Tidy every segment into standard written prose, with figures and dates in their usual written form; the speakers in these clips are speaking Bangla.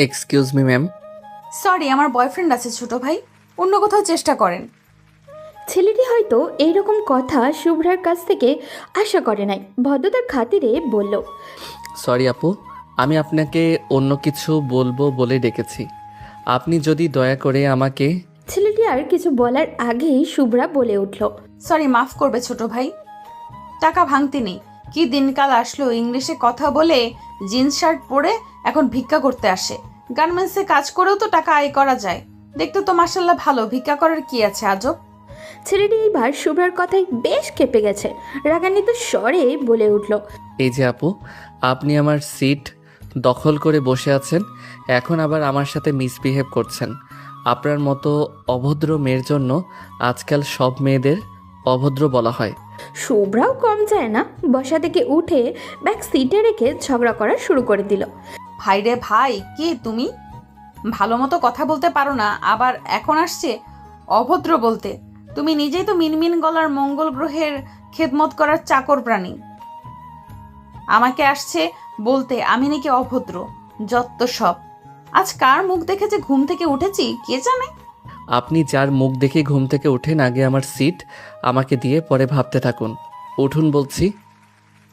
Excuse me ma'am. সরি, আমার বয়ফ্রেন্ড আছে ছোট ভাই, অন্য কোথাও চেষ্টা করেন। ছেলেটি হয়তো এইরকম কথা শুভ্রার কাছ থেকে আশা করে নাই, ভদ্রতার খাতিরে বলল, সরি আপু, আমি আপনাকে অন্য কিছু বলবো বলে ডেকেছি। আপনি যদি দয়া করে আমাকে। ছেলেটি আর কিছু বলার আগেই শুভ্রা বলে উঠল, সরি, মাফ করবে ছোট ভাই, টাকা ভাঙতে নেই। কি দিনকাল আসলো, ইংলিশে কথা বলে জিন্স শার্ট পরে এখন ভিক্ষা করতে আসে। গার্মেন্টসে কাজ করেও তো টাকা আয় করা যায়। দেখতে তো মার্শাল্লাহ ভালো, ভিক্ষা করার কি আছে আজব। ছেলেটি এবার শুভ্রার কথায় বেশ ক্ষেপে গেছে, রাগান্বিত স্বরে বলে উঠল, এই যে আপু, আপনি আমার সিট দখল করে বসে আছেন, এখন আবার আমার সাথে মিসবিহেভ করছেন। আপনার মতো অভদ্র মেয়ের জন্য আজকাল সব মেয়েদের অভদ্র বলা হয়। শুভ্রাও কম যায় না, বসা থেকে উঠে ব্যাগ সিটে রেখে ঝগড়া করা শুরু করে দিল। ভাই রে ভাই, কে তুমি? ভালো মতো কথা বলতে পারো না, আবার এখন আসছে অভদ্র বলতে। তুমি নিজেই তো মিনমিন গলার মঙ্গল গ্রহের খেদমত করার চাকর প্রাণী, আমাকে আসছে বলতে আমি নাকি অভদ্র। যত সব। আজ কার মুখ দেখে যে ঘুম থেকে উঠেছি কে জানে। আপনি যার মুখ দেখে ঘুম থেকে ওঠেন, আগে আমার সিট আমাকে দিয়ে পরে ভাবতে থাকুন। উঠুন বলছি।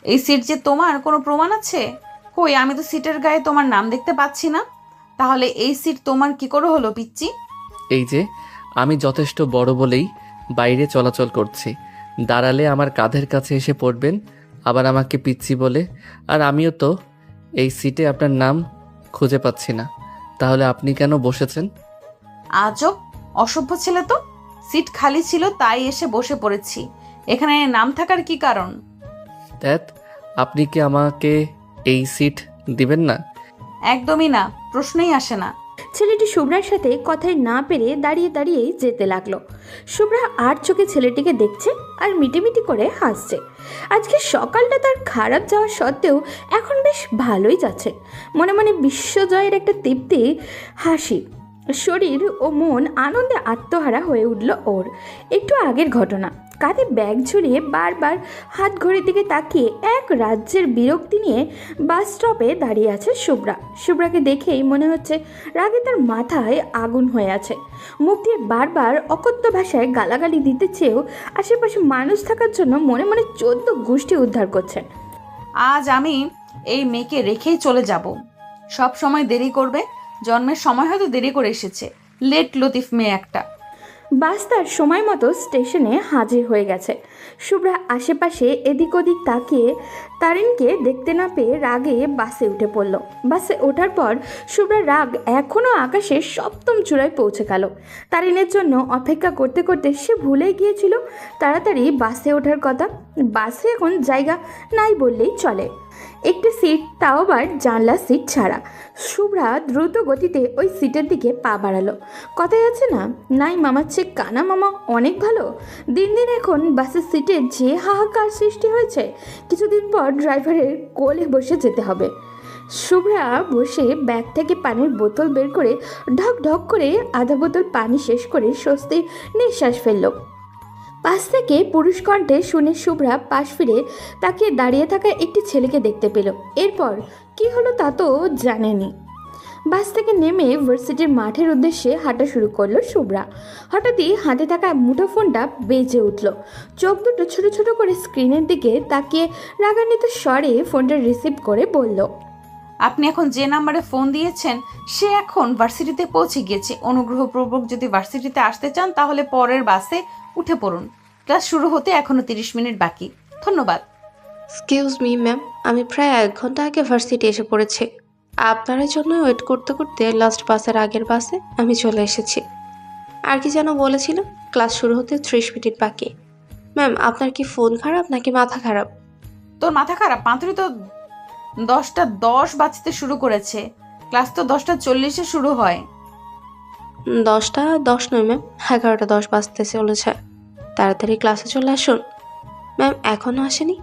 এই সিট যে তোমার কোনো প্রমাণ আছে? কই, আমি তো সিটের গায়ে তোমার নাম দেখতে পাচ্ছি না। তাহলে এই সিট তোমার কি করে হলো পিচ্চি? এই যে, আমি যথেষ্ট বড় বলেই বাইরে চলাচল করছি। দাঁড়ালে আমার কাঁধের কাছে এসে পড়বেন, আবার আমাকে পিচ্ছি বলে। আর আমিও তো এই সিটে আপনার নাম খুঁজে পাচ্ছি না। তাহলে আপনি কেন বসেছেন? আজব, অসভ্য ছেলে তো। সিট খালি ছিল তাই এসে বসে পড়েছি। এখানে নাম থাকার কি কারণ? ধ্যাত, আপনি কি আমাকে এই সিট দিবেন না? একদমই না, প্রশ্নই আসে না। ছেলেটি শুভ্রার সাথে কথায় না পেরে দাঁড়িয়ে দাঁড়িয়েই যেতে লাগলো। শুভ্রা আর চোখে ছেলেটিকে দেখছে আর মিটিমিটি করে হাসছে। আজকে সকালটা তার খারাপ যাওয়া সত্ত্বেও এখন বেশ ভালোই যাচ্ছে। মনে মনে বিশ্বজয়ের একটা তৃপ্তি হাসি, শরীর ও মন আনন্দে আত্মহারা হয়ে উঠল ওর। একটু আগের ঘটনা, কাঁধে ব্যাগ ঝুলিয়ে বারবার হাত ঘড়ির দিকে তাকিয়ে এক রাজ্যের বিরক্তি নিয়ে বাস স্টপে দাঁড়িয়ে আছে শুভ্রা। শুভ্রাকে দেখেই মনে হচ্ছে রাগে তার মাথায় আগুন হয়ে আছে। মুখ দিয়ে বারবার অকথ্য ভাষায় গালাগালি দিতে চেয়েও আশেপাশে মানুষ থাকার জন্য মনে মনে 14 গোষ্ঠী উদ্ধার করছেন। আজ আমি এই মেয়েকে রেখেই চলে যাব। সব সময় দেরি করবে, জন্মের সময় হয়তো দেরি করে এসেছে। লেট লতিফ মেয়ে একটা। বাস তার সময় মতো স্টেশনে হাজির হয়ে গেছে। শুভ্রা আশেপাশে এদিক ওদিক তাকিয়ে তারিনকে দেখতে না পেয়ে রাগে বাসে উঠে পড়ল। বাসে ওঠার পর শুভ্রার রাগ এখনও আকাশের সপ্তম চূড়ায় পৌঁছে গেল। তারিনের জন্য অপেক্ষা করতে করতে সে ভুলেই গিয়েছিল তাড়াতাড়ি বাসে ওঠার কথা। বাসে এখন জায়গা নাই বললেই চলে, একটি সিট, তাও আবার জানলা সিট ছাড়া। শুভ্রা দ্রুত গতিতে ওই সিটের দিকে পা বাড়ালো। কথাই আছে না, নাই মামার চেয়ে কানা মামা অনেক ভালো। দিন দিন এখন বাসের সিটে যে হাহাকার সৃষ্টি হয়েছে, কিছুদিন পর ড্রাইভারের কোলে বসে যেতে হবে। শুভ্রা বসে ব্যাগ থেকে পানির বোতল বের করে ঢক ঢক করে আধা বোতল পানি শেষ করে স্বস্তির নিঃশ্বাস ফেলল। পাশ থেকে পুরুষ কণ্ঠে শুনে শুভ্রা পাশ ফিরে তাকে দাঁড়িয়ে থাকা একটি ছেলেকে দেখতে পেল। এরপর কি হলো তা তো জানেনি। বাস থেকে নেমে ভার্সিটির মাঠের উদ্দেশ্যে হাঁটা শুরু করলো শুভ্রা। হঠাৎই হাতে থাকা মুঠোফোনটা বেজে উঠল। চোখ দুটো ছোট ছোট করে স্ক্রিনের দিকে তাকিয়ে রাগান্বিত স্বরে ফোনটা রিসিভ করে বলল, আপনি এখন যে নাম্বারে ফোন দিয়েছেন সে এখন ভার্সিটিতে পৌঁছে গিয়েছে। অনুগ্রহপূর্বক যদি ভার্সিটিতে আসতে চান তাহলে পরের বাসে উঠে পড়ুন। ক্লাস শুরু হতে এখনো 30 মিনিট বাকি। ধন্যবাদ। এক্সকিউজ মি ম্যাম, আমি প্রায় 1 ঘন্টা আগে ভার্সিটি এসে পড়েছি। আপনার জন্য ওয়েট করতে করতে লাস্ট বাসের আগের বাসে আমি চলে এসেছি। আর কি যেন বলেছিল, ক্লাস শুরু হতে 30 মিনিট বাকি। ম্যাম, আপনার কি ফোন খারাপ নাকি মাথা খারাপ? তোর মাথা খারাপ? মাত্রই তো 10টা 10 বাজতে শুরু করেছে। ক্লাস তো 10টা 40-এ শুরু হয়। 10টা 10 নয় ম্যাম, 11টা 10 বাজতে চলেছে। তাড়াতাড়ি ক্লাসে চলে আসুন। ম্যাম এখনও আসেনি?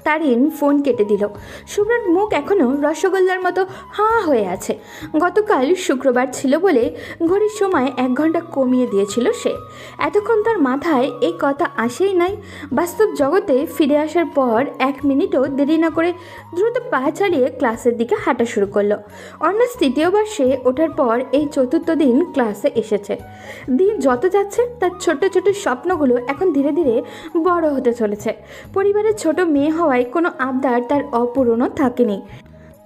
তারিন ফোন কেটে দিল। শুভ্রার মুখ এখনও রসগোল্লার মতো হাঁ হয়ে আছে। গতকাল শুক্রবার ছিল বলে ঘড়ির সময় 1 ঘন্টা কমিয়ে দিয়েছিল সে। এতক্ষণ তার মাথায় এই কথা আসেই নাই। বাস্তব জগতে ফিরে আসার পর 1 মিনিটও দেরি না করে দ্রুত পা চালিয়ে ক্লাসের দিকে হাঁটা শুরু করলো। অনার্স 3য় বর্ষে ওঠার পর এই 4র্থ দিন ক্লাসে এসেছে। দিন যত যাচ্ছে তার ছোট ছোট স্বপ্নগুলো এখন ধীরে ধীরে বড় হতে চলেছে। পরিবারের ছোট মেয়ে হওয়ায় কোনো আবদার তার অপূরণ থাকেনি।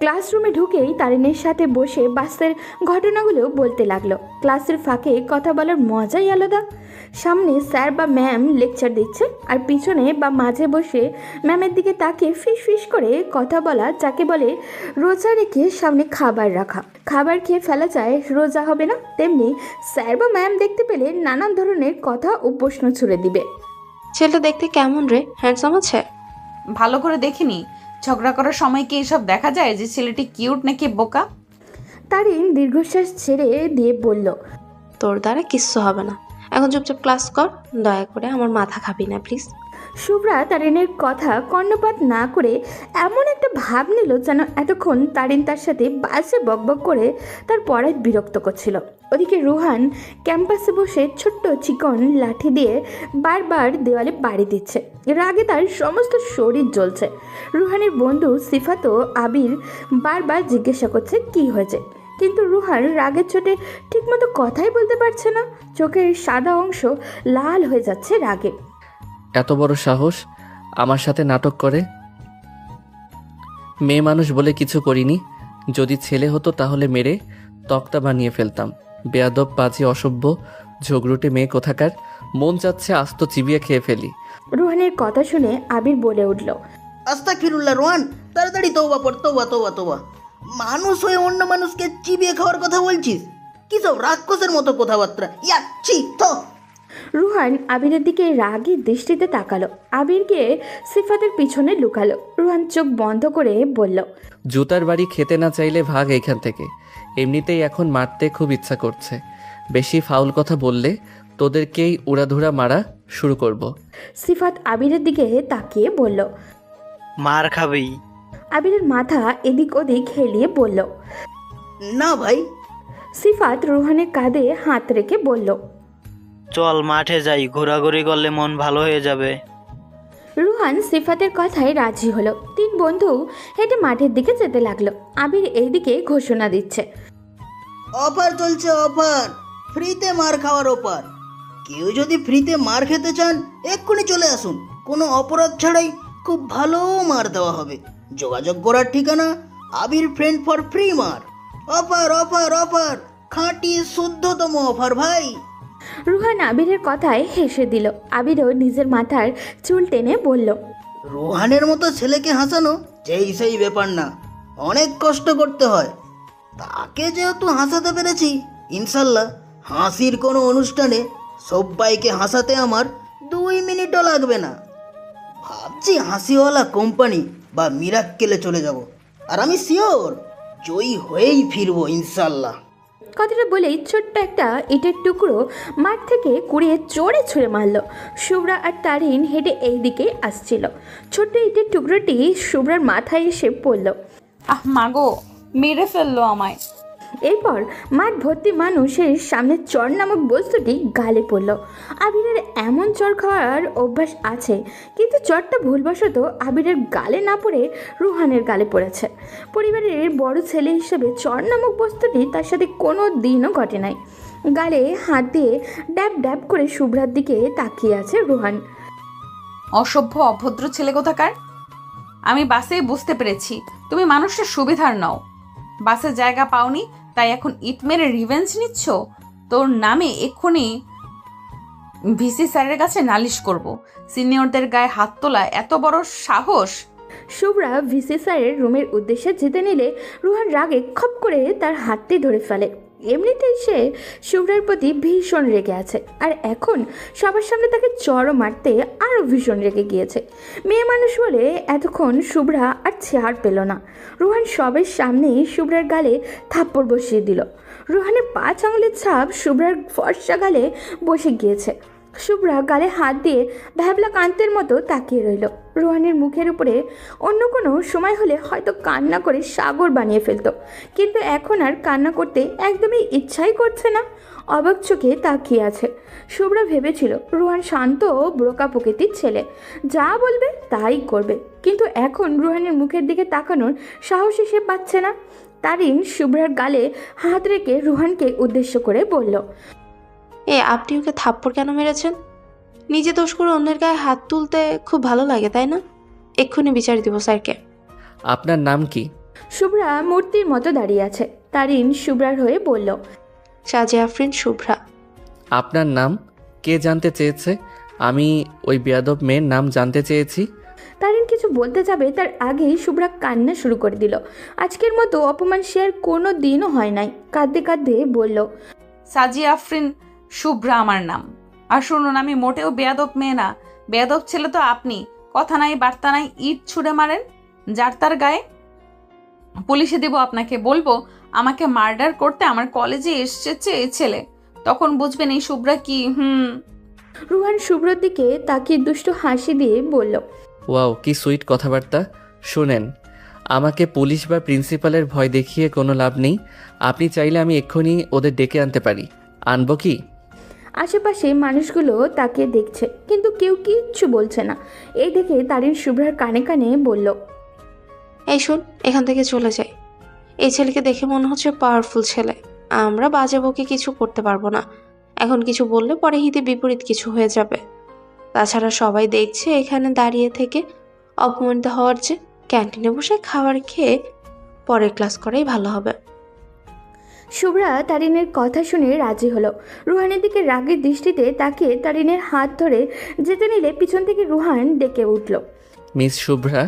ক্লাসরুমে ঢুকেই তারিনের সাথে বসে বাসের ঘটনাগুলো বলতে লাগলো। ক্লাসের ফাঁকে কথা বলার মজাই আলাদা। সামনে স্যার বা ম্যাম লেকচার দিচ্ছে আর পিছনে বা মাঝে বসে ম্যামের দিকে তাকিয়ে ফিস ফিস করে কথা বলা, যাকে বলে রোজা রেখে সামনে খাবার রাখা। খাবার খেয়ে ফেলা যায়, রোজা হবে না। তেমনি স্যার বা ম্যাম দেখতে পেলে নানান ধরনের কথা ও প্রশ্ন ছুড়ে দিবে। ছেলেটা দেখতে কেমন রে? হ্যান্ডসাম আছে? ভালো করে দেখিনি। ঝগড়া করার সময় কি এসব দেখা যায় যে ছেলেটি কিউট নাকি বোকা? তারিন দীর্ঘশ্বাস ছেড়ে দিয়ে বলল, তোর দ্বারা কিচ্ছু হবে না। এখন চুপচাপ ক্লাস কর, দয়া করে আমার মাথা খাবি না প্লিজ। শুভ্রা তারিনের কথা কর্ণপাত না করে এমন একটা ভাব নিল যেন এতক্ষণ তারিন তার সাথে বাসে বকবক করে তার পড়ায় বিরক্ত করছিল। ওদিকে রুহান ক্যাম্পাসে বসে ছোট্ট চিকন লাঠি দিয়ে বারবার দেওয়ালে বাড়ি দিচ্ছে। রাগে তার সমস্ত শরীর জ্বলছে। রুহানের বন্ধু সিফাত ও আবির বারবার জিজ্ঞাসা করছে কি হয়েছে, কিন্তু রুহান রাগের চোটে ঠিকমতো কথাই বলতে পারছে না। চোখের সাদা অংশ লাল হয়ে যাচ্ছে রাগে। এত বড় সাহস আমার সাথে নাটক করে? মেয়ে মানুষ বলে কিছু করিনি। যদি ছেলে হতো তাহলে মেরে তক্তা বানিয়ে ফেলতাম। বেয়াদব, পাজি, অসভ্য, ঝগড়ুটে মেয়ে কোথাকার। মন চাচ্ছে আস্ত চিবিয়ে খেয়ে ফেলি। রুহানের কথা শুনে আবির বলে উঠল, আস্তাগফিরুল্লাহ রোহান, তাড়াতাড়ি তওবা পড়, তওবা তওবা তওবা। মানুষ হয়ে অন্য মানুষকে চিবিয়ে খাওয়ার কথা বলছিস? কি সব রাক্ষসের মতো কথাবার্তা! ইয়াচ্ছি তো। রুহান আবিরের দিকে রাগী দৃষ্টিতে তাকালো। আবির গিয়ে সিফাতের পিছনে লুকালো। রুহান চোখ বন্ধ করে বলল, জুতার বাড়ি খেতে না চাইলে ভাগ এইখান থেকে। এমনিতেই এখন মারতে খুব ইচ্ছা করছে। বেশি ফাউল কথা বললে তোদেরকেই উড়াধুরা মারা শুরু করব। সিফাত আবিরের দিকে তাকিয়ে বলল। মার খাবেই। আবিরের মাথা এদিক ওদিক হেলিয়ে বলল। না ভাই। সিফাত রুহানের কাঁধে হাত রেখে বলল, চল মাঠে যাই, ঘোরাঘুরি করলে মন ভালো হয়ে যাবে। রুহান সিফাতের কথায় রাজি হলো। 3 বন্ধু হেঁটে মাঠের দিকে যেতে লাগলো। আবির এইদিকে ঘোষণা দিচ্ছে, অফার চলছে, অফার। ফ্রিতে মার খাওয়ার অফার। কেউ যদি ফ্রিতে মার খেতে চান এক্ষুনি চলে আসুন। কোনো অপরাধ ছাড়াই খুব ভালো মার দেওয়া হবে। যোগাযোগ করার ঠিকানা আবির ফ্রেন্ড ফর ফ্রি মার। অফার অফার অফার, খাঁটি শুদ্ধতম অফার ভাই। রুহান আবিরের কথায় হেসে দিল। আবিরও নিজের মাথার চুল টেনে বলল, রোহানের মতো ছেলেকে হাসানো যেই সেই ব্যাপার না, অনেক কষ্ট করতে হয়। তাকে যেহেতু হাসাতে পেরেছি, ইনশাল্লাহ হাসির কোনো অনুষ্ঠানে সবাইকে হাসাতে আমার 2 মিনিটও লাগবে না। ভাবছি হাসিওয়ালা কোম্পানি বা মিরাক্কেলে চলে যাব, আর আমি শিওর জয়ী হয়েই ফিরবো ইনশাল্লাহ। কথাটা বলেই ছোট্ট একটা ইটের টুকরো মাঠ থেকে কুড়িয়ে চড়ে ছুঁড়ে মারল। শুভ্রা আর তারিন হেঁটে এই দিকে আসছিল। ছোট্ট ইটের টুকরোটি শুভ্রার মাথায় এসে পড়ল। আহ মাগো, মেরে ফেললো আমায়। এরপর মাঠ ভর্তি মানুষের সামনে চর নামক বস্তুটি গালে পড়ল। আবিরের এমন চর খাওয়ার অভ্যাস আছে, কিন্তু চরটা ভুলবশত আবিরের গালে না পড়ে রুহানের গালে পড়েছে। পরিবারের বড় ছেলে হিসেবে চর নামক বস্তুটি তার সাথে কোনো দিনও ঘটে নাই। গালে হাত দিয়ে ড্যাব ড্যাব করে শুভ্রার দিকে তাকিয়ে আছে রুহান। অসভ্য অভদ্র ছেলে কোথাকার। আমি বাসেই বুঝতে পেরেছি তুমি মানুষের সুবিধার নাও। বাসে জায়গা পাওনি তাই এখন ইট মেরে রিভেঞ্জ নিচ্ছ। তোর নামে এক্ষুনি ভিসি স্যারের কাছে নালিশ করব। সিনিয়রদের গায়ে হাত তোলা এত বড় সাহস! শুভ্রা ভিসি স্যারের রুমের উদ্দেশ্যে যেতে নিলে রুহান রাগে খপ করে তার হাতটি ধরে ফেলে। এমনিতেই সে শুভ্রার প্রতি ভীষণ রেগে আছে, আর এখন সবার সামনে তাকে চড়ও মারতে আরও ভীষণ রেগে গিয়েছে। মেয়ে মানুষ বলে এতক্ষণ শুভ্রা আর ছাড় পেল না। রুহান সবের সামনেই শুভ্রার গালে থাপ্পড় বসিয়ে দিল। রুহানের 5 আঙুলের ছাপ শুভ্রার ফর্সা গালে বসে গিয়েছে। শুভ্রা গালে হাত দিয়ে ভ্যাবলা কান্তের মতো তাকিয়ে রইল। রোহানের মুখের উপরে অন্য কোনো সময় হলে হয়তো কান্না করে সাগর বানিয়ে ফেলতো, কিন্তু এখন আর কান্না করতে একদমই ইচ্ছাই করছে না। অবাক চোখে তাকিয়ে আছে। শুভ্রা ভেবেছিল রোহান শান্ত ও বোকা প্রকৃতির ছেলে, যা বলবে তাই করবে, কিন্তু এখন রোহানের মুখের দিকে তাকানোর সাহসী সে পাচ্ছে না। তারিন শুভ্রার গালে হাত রেখে রোহানকে উদ্দেশ্য করে বলল, আপনি ওকে থাপ্পড় কেন মেরেছেন? নিজে দোষ করে অন্যের গায়ে হাত তুলতে খুব ভালো লাগে, তাই না? এক্ষুনি বিচার দিব স্যারকে। আপনার নাম কি? শুভ্রা মূর্তির মতো দাঁড়িয়ে আছে। তারিন শুভ্রার হয়ে বলল, সাজিয়া আফরিন শুভ্রা। আপনার নাম? কে জানতে চেয়েছে? আমি ওই বেয়াদব মেয়ের নাম জানতে চেয়েছি। তারিন কিছু বলতে যাবে তার আগেই শুভ্রা কান্না শুরু করে দিল। আজকের মতো অপমান সে আর কোনো দিনও হয় নাই। কাঁদতে কাঁদতে বলল, সাজিয়া আফরিন শুভ্রা আমার নাম। আর শুনুন, আমি মোটেও বেয়াদব মেয়ে না। বেয়াদব ছেলে তো আপনি। কথা নাই বার্তা নাই, ইট ছুঁড়ে মারেন যার তার গায়ে। পুলিশে দিব আপনাকে, বলবো আমাকে মার্ডার করতে আমার কলেজে এসেছে এই ছেলে। তখন বুঝবেন এই শুভ্রা কি। রুহান শুভ্রর দিকে তাকিয়ে দুষ্ট হাসি দিয়ে বলল, ওয়াও, কি সুইট কথাবার্তা। শুনেন, আমাকে পুলিশ বা প্রিন্সিপালের ভয় দেখিয়ে কোনো লাভ নেই। আপনি চাইলে আমি এক্ষুনি ওদের ডেকে আনতে পারি। আনবো কি? আশেপাশে মানুষগুলো তাকিয়ে দেখছে, কিন্তু কেউ কিচ্ছু বলছে না। এই দেখে তারিন শুভ্রার কানে কানে বলল, এই শোন, এখান থেকে চলে যাই। এই ছেলেকে দেখে মনে হচ্ছে পাওয়ারফুল ছেলে। আমরা বাজে বকে কিছু করতে পারবো না। এখন কিছু বললে পরে হিতে বিপরীত কিছু হয়ে যাবে। তাছাড়া সবাই দেখছে, এখানে দাঁড়িয়ে থেকে অপমানিত হওয়ার চেয়ে ক্যান্টিনে বসে খাবার খেয়ে পরের ক্লাস করাই ভালো হবে। শুভ্রা তারিনের কথা শুনে রাজি হলো। রুহানের দিকে রাগের দৃষ্টিতে তাকিয়ে তারিনের হাত ধরে যেতে নিলে পিছন থেকে রুহান ডেকে উঠল, মিস শুভ্রা,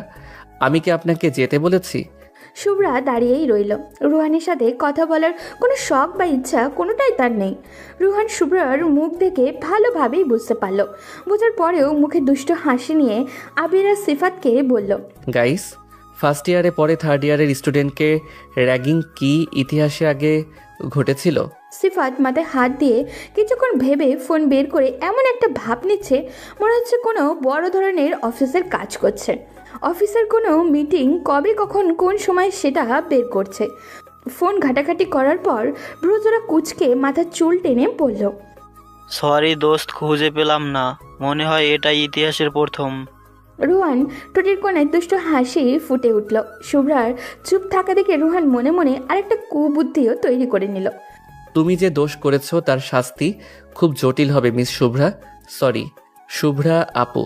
আমি কি আপনাকে যেতে বলেছি? শুভ্রা দাঁড়িয়েই রইল। রুহানের সাথে কথা বলার কোনো শখ বা ইচ্ছা কোনোটাই তার নেই। রুহান শুভ্রার মুখ দেখে ভালোভাবেই বুঝতে পারল। বোঝার পরেও মুখে দুষ্ট হাসি নিয়ে আবির আর সিফাতকে বলল, গাইস, ফার্স্ট ইয়ারে পরে থার্ড ইয়ারের স্টুডেন্টকে র্যাগিং কি ইতিহাসে আগে ঘটেছিল? সিফাত মাথায় হাত দিয়ে কিছুক্ষণ ভেবে ফোন বের করে এমন একটা ভাব নিচ্ছে মনে হচ্ছে কোনো বড় ধরনের অফিসের কাজ করছে। অফিসের কোনো মিটিং কবে কখন কোন সময় সেটা বের করছে। ফোন ঘাটাঘাটি করার পর ব্রুজরা কুচকে মাথার চুল টেনে বলল, সরি দোস্ত, খুঁজে পেলাম না। মনে হয় এটাই ইতিহাসের প্রথম। রুহান টুটির কোণায় দুষ্ট হাসি ফুটে উঠল। শুভ্রার চুপ থাকা দেখে রুহান মনে মনে আরেকটা কুবুদ্ধিও তৈরি করে নিল। তুমি যে দোষ করেছো তার শাস্তি খুব জটিল হবে মিস শুভ্রা। সরি শুভ্রা আপু।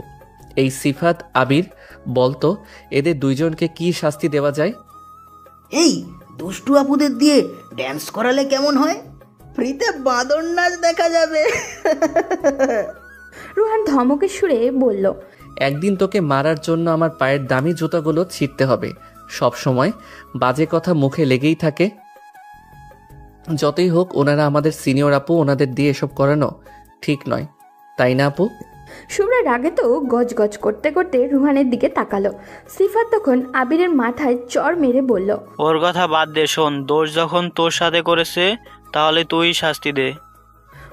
এই সিফাত আবির, বলতো এদের দুইজনকে কি শাস্তি দেওয়া যায়? এই দুষ্টু আপুদের দিয়ে ড্যান্স করালে কেমন হয়? ফ্রিতে বাঁদর নাচ দেখা যাবে। রুহান ধমকের সুরে বলল, একদিন তোকে মারার জন্য আমার পায়ের দামি জুতাগুলো ছিঁড়তে হবে। সব সময় বাজে কথা মুখে লেগেই থাকে। যতই হোক, ওনারা আমাদের সিনিয়র আপু, ওনাদের দিয়ে এসব করানো ঠিক নয়, তাই না আপু? শুভ্রা রাগে তো গজগজ করতে করতে রুহানের দিকে তাকালো। সিফাত তখন আবিরের মাথায় চড় মেরে বলল, ওর কথা বাদ দে। শোন, দোষ যখন তোর সাথে করেছে তাহলে তুই শাস্তি দে।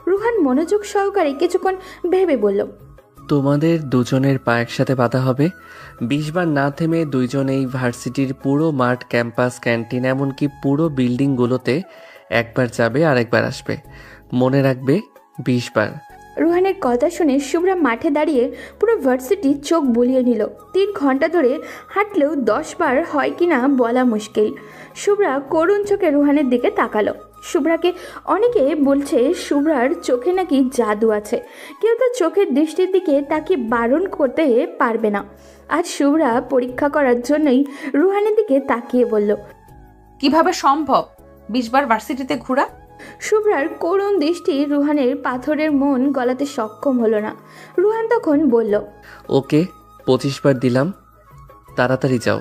রুহান মনোযোগ সহকারে কিছুক্ষণ ভেবে বলল, তোমাদের দুজনের পা একসাথে বাঁধা হবে। 20 বার না থেমে দুইজন এই ভার্সিটির পুরো মাঠ, ক্যাম্পাস, ক্যান্টিন, এমনকি পুরো বিল্ডিংগুলোতে একবার যাবে আর একবার আসবে। মনে রাখবে, 20 বার। রুহানের কথা শুনে শুভ্রা মাঠে দাঁড়িয়ে পুরো ভার্সিটি চোখ বুলিয়ে নিল। 3 ঘন্টা ধরে হাঁটলেও 10 বার হয় কিনা বলা মুশকিল। শুভ্রা করুণ চোখে রুহানের দিকে তাকালো। শুভ্রাকে অনেকে বলছে শুভ্রার চোখে নাকি জাদু আছে, কেউ তার চোখের দৃষ্টির দিকে তাকে বারণ করতে পারবে না। আজ শুভ্রা পরীক্ষা করার জন্যই রুহানের দিকে তাকিয়ে বলল, কিভাবে সম্ভব 20 বার ভার্সিটিতে ঘোরা? শুভ্রার করুণ দৃষ্টি রুহানের পাথরের মন গলাতে সক্ষম হলো না। রুহান তখন বলল, ওকে, 25 বার দিলাম, তাড়াতাড়ি যাও।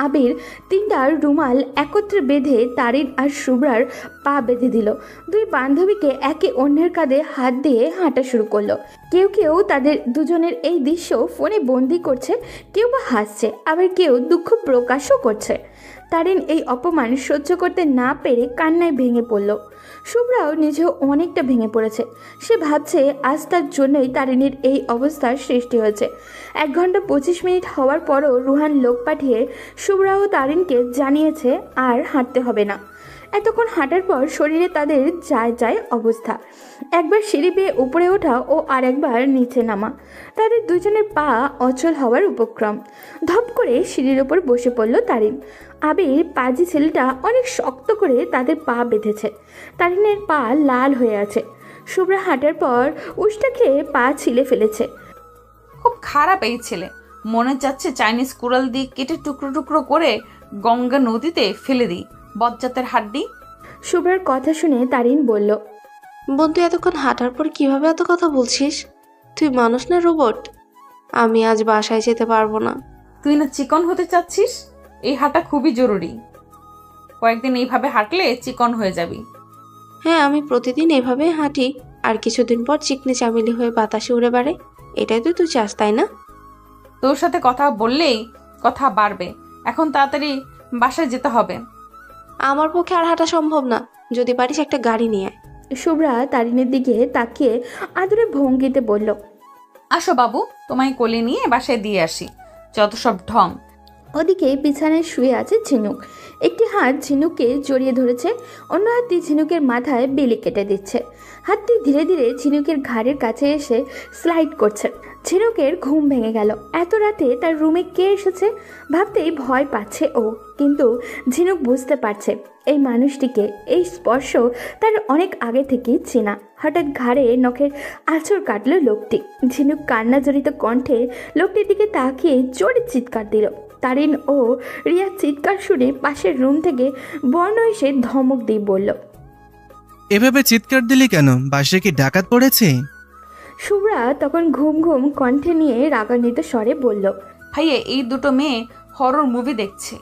আবির 3টা রুমাল একত্রে বেঁধে তারিন আর শুভ্রার পা বেঁধে দিল। 2 বান্ধবীকে একে অন্যের কাঁধে হাত দিয়ে হাঁটা শুরু করলো। কেউ কেউ তাদের দুজনের এই দৃশ্য ফোনে বন্দি করছে, কেউ বা হাসছে, আবার কেউ দুঃখ প্রকাশও করছে। তারিন এই অপমান সহ্য করতে না পেরে কান্নায় ভেঙে পড়ল। শুভ্রাও নিজেও অনেকটা ভেঙে পড়েছে। সে ভাবছে আজ তার জন্যই তারিণীর এই অবস্থার সৃষ্টি হয়েছে। 1 ঘন্টা 25 মিনিট হওয়ার পরও রুহান লোক পাঠিয়ে শুভ্রা ও তারিণকে জানিয়েছে আর হাঁটতে হবে না। এতক্ষণ হাঁটার পর শরীরে তাদের যায় যায় অবস্থা। একবার সিঁড়ি বেয়ে উপরে ওঠা ও আরেকবার নিচে নামা। তাদের দুজনের পা অচল হওয়ার উপক্রম। ধপ করে সিঁড়ির ওপর বসে পড়ল তারিণ। আবির পাজি ছেলেটা অনেক শক্ত করে তাদের পা বেঁধেছে। তারিণের পা লাল হয়ে আছে। শুভ্রা হাঁটার পর উষ্টা খেয়ে পা ছিলে ফেলেছে। খুব খারাপ এই ছেলে, মনে যাচ্ছে চাইনিজ কুড়াল দিয়ে কেটে টুকরো টুকরো করে গঙ্গা নদীতে ফেলে দিই, বজ্জাতের হাড্ডি। শুভ্রার কথা শুনে তারিণ বলল, বন্ধু এতক্ষণ হাঁটার পর কিভাবে এত কথা বলছিস? তুই মানুষ না রোবট? আমি আজ বাসায় যেতে পারবো না। তুই না চিকন হতে চাচ্ছিস? এই হাঁটা খুবই জরুরি। কয়েকদিন এইভাবে হাঁটলে চিকন হয়ে যাবি। হ্যাঁ, আমি প্রতিদিন এভাবে হাঁটি, আর কিছুদিন পর চিকনি চামেলি হয়ে বাতাসে উড়ে বেড়ে। এটাই তো তুই চাস, তাই না? তোর সাথে কথা বললেই কথা বাড়বে। এখন তাড়াতাড়ি বাসায় যেতে হবে। আমার পক্ষে আর হাঁটা সম্ভব না। যদি পারিস একটা গাড়ি নিয়ে আয়। শুভ্রা তারিণের দিকে তাকিয়ে আদুরে ভঙ্গিতে বলল, আসো বাবু, তোমায় কোলে নিয়ে বাসায় দিয়ে আসি। যত সব ঢং। ওদিকে বিছানায় শুয়ে আছে ঝিনুক। একটি হাত ঝিনুককে জড়িয়ে ধরেছে, অন্য হাতটি ঝিনুকের মাথায় বেলি কেটে দিচ্ছে। হাতটি ধীরে ধীরে ঝিনুকের ঘাড়ের কাছে এসে স্লাইড করছে। ঝিনুকের ঘুম ভেঙে গেল। এত রাতে তার রুমে কে এসেছে ভাবতেই ভয় পাচ্ছে ও। কিন্তু ঝিনুক বুঝতে পারছে এই মানুষটিকে, এই স্পর্শ তার অনেক আগে থেকেই চেনা। হঠাৎ ঘাড়ে নখের আঁচড় কাটল লোকটি। ঝিনুক কান্না জড়িত কণ্ঠে লোকটির দিকে তাকিয়ে জোরে চিৎকার দিল। তারিণ ও রিয়ার চিৎকার শুনে পাশের রুম থেকে বর্ণ এসে ধমক দিয়ে বলল, এভাবে চিৎকার দিলি কেন? বাসায় কি ডাকাত পড়েছে? শুভ্রা তখন ঘুম ঘুম কণ্ঠে নিয়ে রাগান্বিত স্বরে বলল, ভাইয়া, এই দুটো মেয়ে হরর মুভি দেখছে।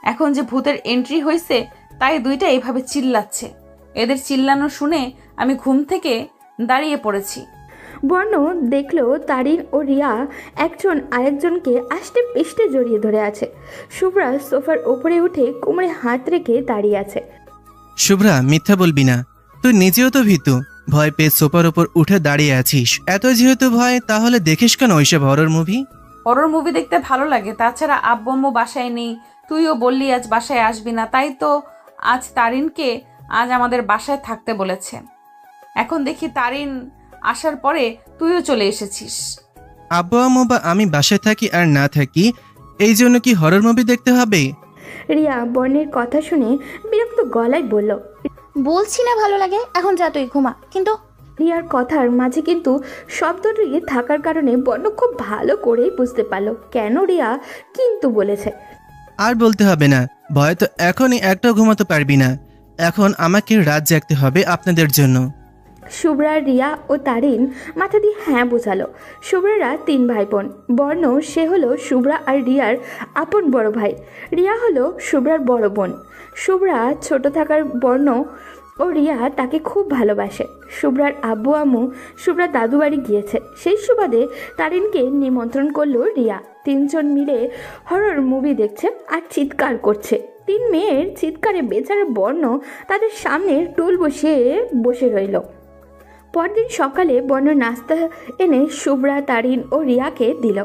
এখন যে ভূতের এন্ট্রি হয়েছে তাই দুইটা এইভাবে চিল্লাচ্ছে। এদের চিল্লানো শুনে আমি ঘুম থেকে দাঁড়িয়ে পড়েছি। বর্ণ দেখলো তারিণ ও রিয়া একজন আরেকজনকে আষ্টে পিষ্টে জড়িয়ে ধরে আছে। শুভ্রা সোফার ওপরে উঠে কোমরে হাত রেখে দাঁড়িয়ে আছে। শুভ্রা, মিথ্যা বলবি না। তুই নিজেও তো ভীতু। ভয় পেয়ে সোফার ওপর উঠে দাঁড়িয়ে আছিস। এত যেহেতু ভয়, তাহলে দেখিস কেন ওইসব হরর মুভি? হরর মুভি দেখতে ভালো লাগে। তাছাড়া আব্বু আম্মু বাসায় নেই, তুইও বললি আজ বাসায় আসবি না, তাই তো আজ তারিনকে আজ আমাদের বাসায় থাকতে বলেছে। এখন দেখি তারিন আসার পরে তুইও চলে এসেছিস। আব্বু আম্মু বা আমি বাসায় থাকি আর না থাকি, এই জন্য কি হরর মুভি দেখতে হবে? রিয়া বর্ণের কথা শুনে বিরক্ত গলায় বলল, বলছি না ভালো লাগে, এখন যা তুই ঘুমা। কিন্তু রিয়ার কথার মাঝে কিন্তু শব্দটি থাকার কারণে বর্ণ খুব ভালো করেই বুঝতে পারল কেন রিয়া কিন্তু বলেছে। আর বলতে হবে না, ভয় তো এখনই একটাও ঘুমাতে পারবি না। এখন আমাকে রাত জাগতে হবে আপনাদের জন্য। শুভ্রা, রিয়া ও তারিন মাথা দিয়ে হ্যাঁ বোঝালো। শুভ্রারা 3 ভাই বোন। বর্ণ সে হলো শুভ্রা আর রিয়ার আপন বড় ভাই। রিয়া হলো শুভ্রার বড় বোন। শুভ্রা ছোট থাকার বর্ণ ও রিয়া তাকে খুব ভালোবাসে। শুভ্রার আব্বু আম্মু শুভ্রার দাদু বাড়ি গিয়েছে, সেই সুবাদে তারিনকে নিমন্ত্রণ করলো রিয়া। 3 জন মিলে হরর মুভি দেখছে আর চিৎকার করছে। 3 মেয়ের চিৎকারে বেচারা বর্ণ তাদের সামনে টুল বসিয়ে বসে রইল। পরদিন সকালে বর্ণ নাস্তা এনে শুভ্রা, তারিন ও রিয়াকে দিল।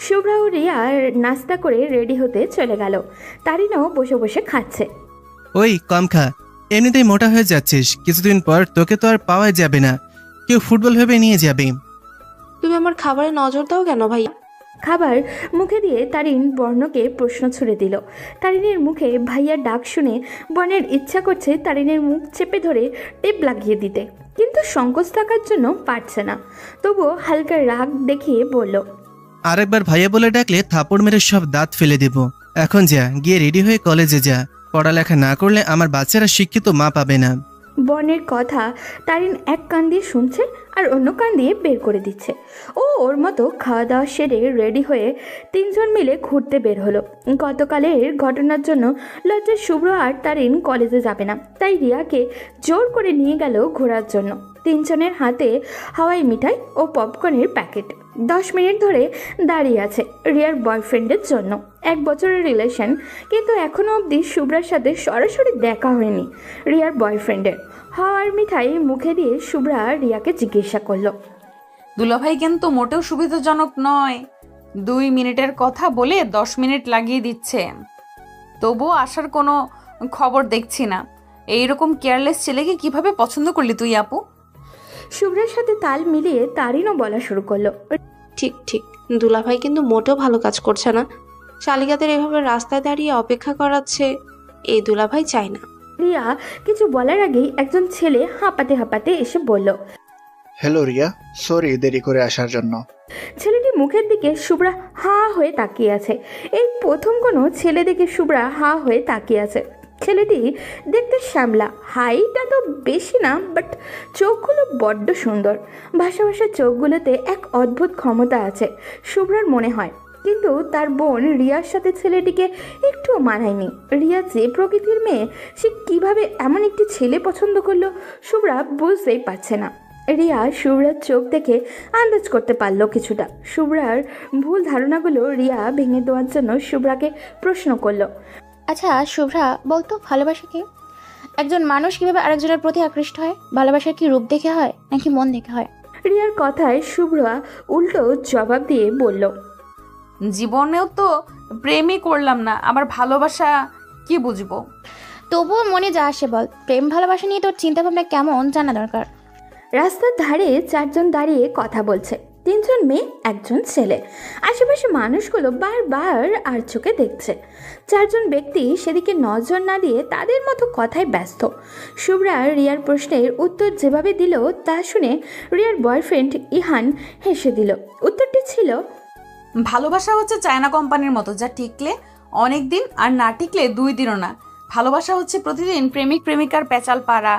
শুভ্রা ও রিয়া নাস্তা করে রেডি হতে চলে গেল। তারিনও বসে বসে খাচ্ছে। ওই কম খা, এমনিতেই মোটা হয়ে যাচ্ছিস। কিছুদিন পর তোকে তো আর পাওয়া যাবে না, কেউ ফুটবল ভেবে নিয়ে যাবে। তুমি আমার খাবারে নজর দাও কেন ভাইয়া? খাবার মুখে দিয়ে তারিন বর্ণকে প্রশ্ন ছুড়ে দিল। তারিনের মুখে ভাইয়ার ডাক শুনে বর্ণের ইচ্ছা করছে তারিনের মুখ চেপে ধরে টেপ লাগিয়ে দিতে, কিন্তু সংকোচ থাকার জন্য পারছে না। তবুও হালকা রাগ দেখিয়ে বলল, আরেকবার ভাইয়া বলে ডাকলে থাপড় মেরে সব দাঁত ফেলে দেব। এখন যা, গিয়ে রেডি হয়ে কলেজে যা। পড়ালেখা না করলে আমার বাচ্চারা শিক্ষিত মা পাবে না। বর্ণের কথা তারিন এক কান দিয়ে শুনছে আর অন্য কান দিয়ে বের করে দিচ্ছে। ও ওর মতো খাওয়া দাওয়া সেরে রেডি হয়ে 3 জন মিলে ঘুরতে বের হলো। গতকালের ঘটনার জন্য লজ্জায় শুভ্র আর তারিন কলেজে যাবে না, তাই রিয়াকে জোর করে নিয়ে গেল ঘোরার জন্য। তিনজনের হাতে হাওয়াই মিঠাই ও পপকর্নের প্যাকেট। 10 মিনিট ধরে দাঁড়িয়ে আছে রিয়ার বয়ফ্রেন্ডের জন্য। 1 বছরের রিলেশন, কিন্তু এখনও অবধি শুভ্রার সাথে সরাসরি দেখা হয়নি রিয়ার বয়ফ্রেন্ডের। হাওয়ার মিঠাই মুখে দিয়ে শুভ্রা রিয়াকে জিজ্ঞাসা করলো, দুলাভাই কিন্তু মোটেও সুবিধাজনক নয়। 2 মিনিটের কথা বলে 10 মিনিট লাগিয়ে দিচ্ছে। তবুও আসার কোনো খবর দেখছি না। এইরকম কেয়ারলেস ছেলেকে কিভাবে পছন্দ করলি তুই আপু? শুভ্রার সাথে তাল মিলিয়ে তারিনও বলা শুরু করলো, ঠিক ঠিক, দুলাভাই কিন্তু মোটেও ভালো কাজ করছে না। শালিকাদের এভাবে রাস্তায় দাঁড়িয়ে অপেক্ষা করাচ্ছে, এই দুলাভাই চায় না। রিয়া কিছু বলার আগেই একজন ছেলে হাঁপাতে হাঁপাতে এসে বলল, হ্যালো রিয়া, সরি দেরি করে আসার জন্য। ছেলেটি মুখের দিকে শুভ্রা হা হয়ে তাকিয়ে আছে। এই প্রথম কোনো ছেলে দেখে শুভ্রা হা হয়ে তাকিয়ে আছে। ছেলেটি দেখতে শ্যামলা, হাইটটা তো বেশি না, বাট চোখগুলো বড্ড সুন্দর। ভাষা ভাষা চোখগুলোতে এক অদ্ভুত ক্ষমতা আছে শুভ্রার মনে হয়। কিন্তু তার বোন রিয়ার সাথে ছেলেটিকে একটুও মানায়নি। রিয়া যে প্রকৃতির মেয়ে, সে কিভাবে এমন একটি ছেলে পছন্দ করলো শুভ্রা বুঝতেই পারছে না। রিয়া শুভ্রার চোখ দেখে আন্দাজ করতে পারলো কিছুটা। শুভ্রার ভুল ধারণাগুলো রিয়া ভেঙে দেওয়ার জন্য শুভ্রাকে প্রশ্ন করলো, আচ্ছা শুভ্রা, বলতো ভালোবাসা কি? একজন মানুষ কিভাবে আরেকজনের প্রতি আকৃষ্ট হয়? ভালোবাসা কি রূপ দেখে হয় নাকি মন দেখে হয়? রিয়ার কথায় শুভ্রা উল্টো জবাব দিয়ে বলল, জীবনেও তো প্রেমই করলাম না, আবার ভালোবাসা কি বুঝবো? তবুও মনে যা আসে বল। প্রেম ভালোবাসা নিয়ে তোর চিন্তাভাবনা কেমন জানা দরকার। রাস্তার ধারে 4 জন দাঁড়িয়ে কথা বলছে, 3 জন মেয়ে 1 জন ছেলে। আশেপাশে মানুষগুলো বারবার আর চোখে দেখছে। 4 জন ব্যক্তি সেদিকে নজর না দিয়ে তাদের মতো কথায় ব্যস্ত। শুভ্রা রিয়ার প্রশ্নের উত্তর যেভাবে দিল তা শুনে রিয়ার বয়ফ্রেন্ড ইহান হেসে দিল। উত্তরটি ছিল, ভালোবাসা হচ্ছে চায়না কোম্পানির মতো, যা টিকলে অনেক দিন আর না টিকলে 2 দিনও না। ভালোবাসা হচ্ছে প্রতিদিন প্রেমিক প্রেমিকার পেঁচাল পাড়া,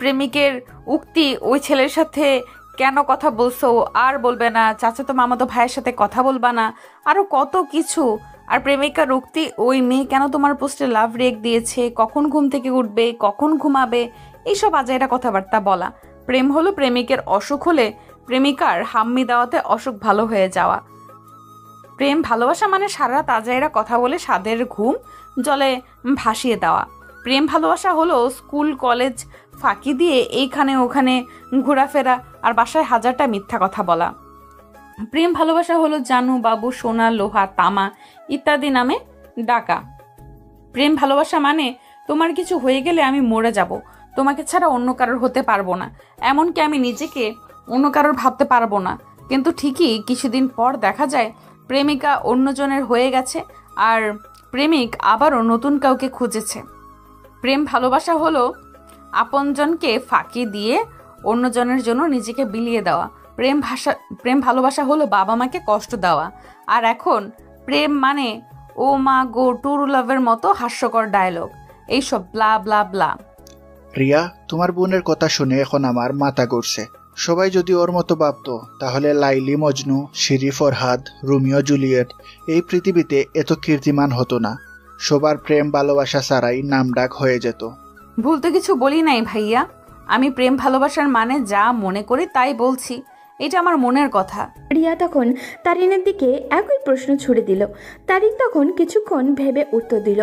প্রেমিকের উক্তি ওই ছেলের সাথে কেন কথা বলছো, আর বলবে না, চাচাতো মামাতো ভাইয়ের সাথে কথা বলবা না, আরও কত কিছু। আর প্রেমিকার উক্তি ওই মেয়ে কেন তোমার পোস্টে লাভ রেক দিয়েছে, কখন ঘুম থেকে উঠবে, কখন ঘুমাবে, এইসব আজাইরা কথাবার্তা বলা। প্রেম হলো প্রেমিকের অসুখ হলে প্রেমিকার হাম্মি দেওয়াতে অসুখ ভালো হয়ে যাওয়া। প্রেম ভালোবাসা মানে সারা রাত আজাইরা কথা বলে স্বাদের ঘুম জলে ভাসিয়ে দেওয়া। প্রেম ভালোবাসা হলো স্কুল কলেজ ফাঁকি দিয়ে এইখানে ওখানে ঘোরাফেরা আর বাসায় 1000টা মিথ্যা কথা বলা। প্রেম ভালোবাসা হলো জানু, বাবু, সোনা, লোহা, তামা ইত্যাদি নামে ডাকা। প্রেম ভালোবাসা মানে তোমার কিছু হয়ে গেলে আমি মরে যাব, তোমাকে ছাড়া অন্য কারোর হতে পারবো না, এমনকি আমি নিজেকে অন্য কারোর ভাবতে পারবো না। কিন্তু ঠিকই কিছুদিন পর দেখা যায় প্রেমিকা অন্যজনের হয়ে গেছে আর প্রেমিক আবারও নতুন কাউকে খুঁজেছে। প্রেম ভালোবাসা হলো আপনজনকে ফাঁকি দিয়ে অন্যজনের জন্য নিজেকে বিলিয়ে দেওয়া। প্রেম ভালোবাসা হলো বাবা মাকে কষ্ট দেওয়া। আর এখন প্রেম মানে ও মা গো, ট্রু লাভের মতো হাস্যকর ডায়লগ, এইসব ব্লা ব্লা ব্লা। রিয়া, তোমার বোনের কথা শুনে এখন আমার মাথা ঘুরছে। সবাই যদি ওর মতো ভাবতো তাহলে Laili Majnu, Siri Farhad, Romeo Juliet এই পৃথিবীতে এত কীর্তিমান হতো না। সবার প্রেম ভালোবাসা ছাড়াই নামডাক হয়ে যেত। ভুল তো কিছু বলি নাই ভাইয়া, আমি প্রেম ভালোবাসার মানে যা মনে করি তাই বলছি, এটা আমার মনের কথা। রিয়া তখন তারিনের দিকে একই প্রশ্ন ছুড়ে দিল। তারিন তখন কিছুক্ষণ ভেবে উত্তর দিল,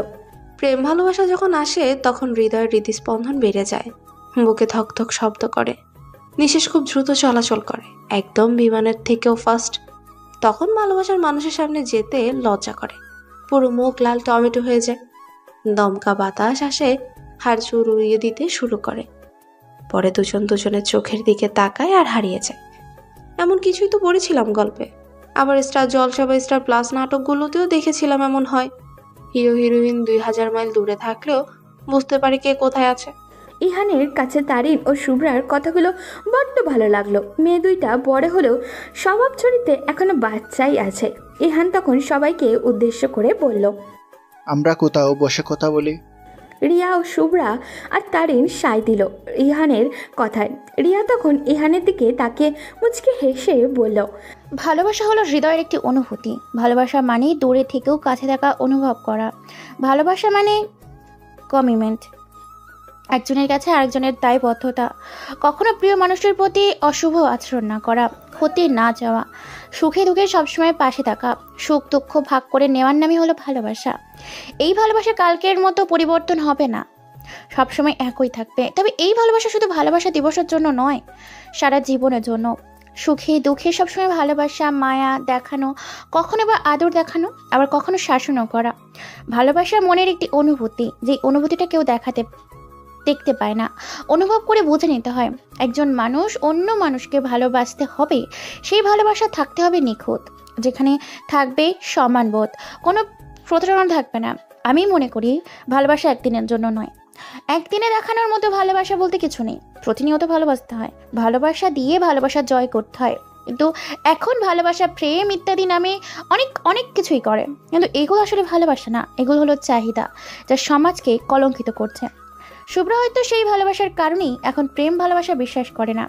প্রেম ভালোবাসা যখন আসে তখন হৃদয়ের হৃদস্পন্দন বেড়ে যায়, বুকে ধকধক শব্দ করে, নিঃশ্বাস খুব দ্রুত চলাচল করে, একদম বিমানের থেকেও ফাস্ট। তখন ভালোবাসার মানুষের সামনে যেতে লজ্জা করে, পুরো মুখ লাল টমেটো হয়ে যায়, দমকা বাতাস আসে, হাড় চুর উড়িয়ে দিতে শুরু করে। পরে দুজন দুজনের চোখের দিকে তাকায় আর হারিয়ে যায়। এমন কিছুই তো পড়েছিলাম গল্পে। আবার স্টার জলসা বা স্টার প্লাস নাটকগুলোতেও দেখেছিলাম এমন হয়। হিরো হিরোইন 2000 মাইল দূরে থাকলেও বুঝতে পারে কে কোথায় আছে। ইহানের কাছে তারিন ও শুভ্রার কথাগুলো বড্ড ভালো লাগলো। মেয়ে দুইটা বড় হলেও স্বভাব চরিত্রে এখনো বাচ্চাই আছে। ইহান তখন সবাইকে উদ্দেশ্য করে বলল, আমরা কোথাও বসে কথা বলি। রিয়া ও শুভ্রা আর তারিন সায় দিল ইহানের কথায়। রিয়া তখন ইহানের দিকে তাকে মুচকে হেসে বলল, ভালোবাসা হলো হৃদয়ের একটি অনুভূতি। ভালোবাসা মানেই দূরে থেকেও কাছে থাকা অনুভব করা। ভালোবাসা মানে কমিটমেন্ট। একজনের কাছে আরেকজনের দায়বদ্ধতা, কখনো প্রিয় মানুষের প্রতি অশুভ আচরণ না করা, ক্ষতি না যাওয়া, সুখে দুঃখে সবসময় পাশে থাকা, সুখ দুঃখ ভাগ করে নেওয়ার নামই হলো ভালোবাসা। এই ভালোবাসা কালকের মতো পরিবর্তন হবে না, সবসময় একই থাকবে। তবে এই ভালোবাসা শুধু ভালোবাসা দিবসের জন্য নয়, সারা জীবনের জন্য। সুখে দুঃখে সবসময় ভালোবাসা, মায়া দেখানো, কখনো বা আদর দেখানো, আবার কখনো শাসনও করা। ভালোবাসা মনের একটি অনুভূতি, যে অনুভূতিটা কেউ দেখতে পায় না, অনুভব করে বুঝে নিতে হয়। একজন মানুষ অন্য মানুষকে ভালোবাসতে হবে, সেই ভালোবাসা থাকতে হবে নিখুঁত, যেখানে থাকবে সম্মানবোধ, কোনো প্রতারণা থাকবে না। আমি মনে করি ভালোবাসা একদিনের জন্য নয়, একদিনে দেখানোর মতো ভালোবাসা বলতে কিছু নেই। প্রতিনিয়ত ভালোবাসতে হয়, ভালোবাসা দিয়ে ভালোবাসা জয় করতে হয়। কিন্তু এখন ভালোবাসা, প্রেম ইত্যাদি নামে অনেক অনেক কিছুই করে, কিন্তু এগুলো আসলে ভালোবাসা না, এগুলো হলো চাহিদা, যা সমাজকে কলঙ্কিত করছে। শুভ্র হয়তো সেই ভালোবাসার কারণেই এখন প্রেম ভালোবাসা বিশ্বাস করে না,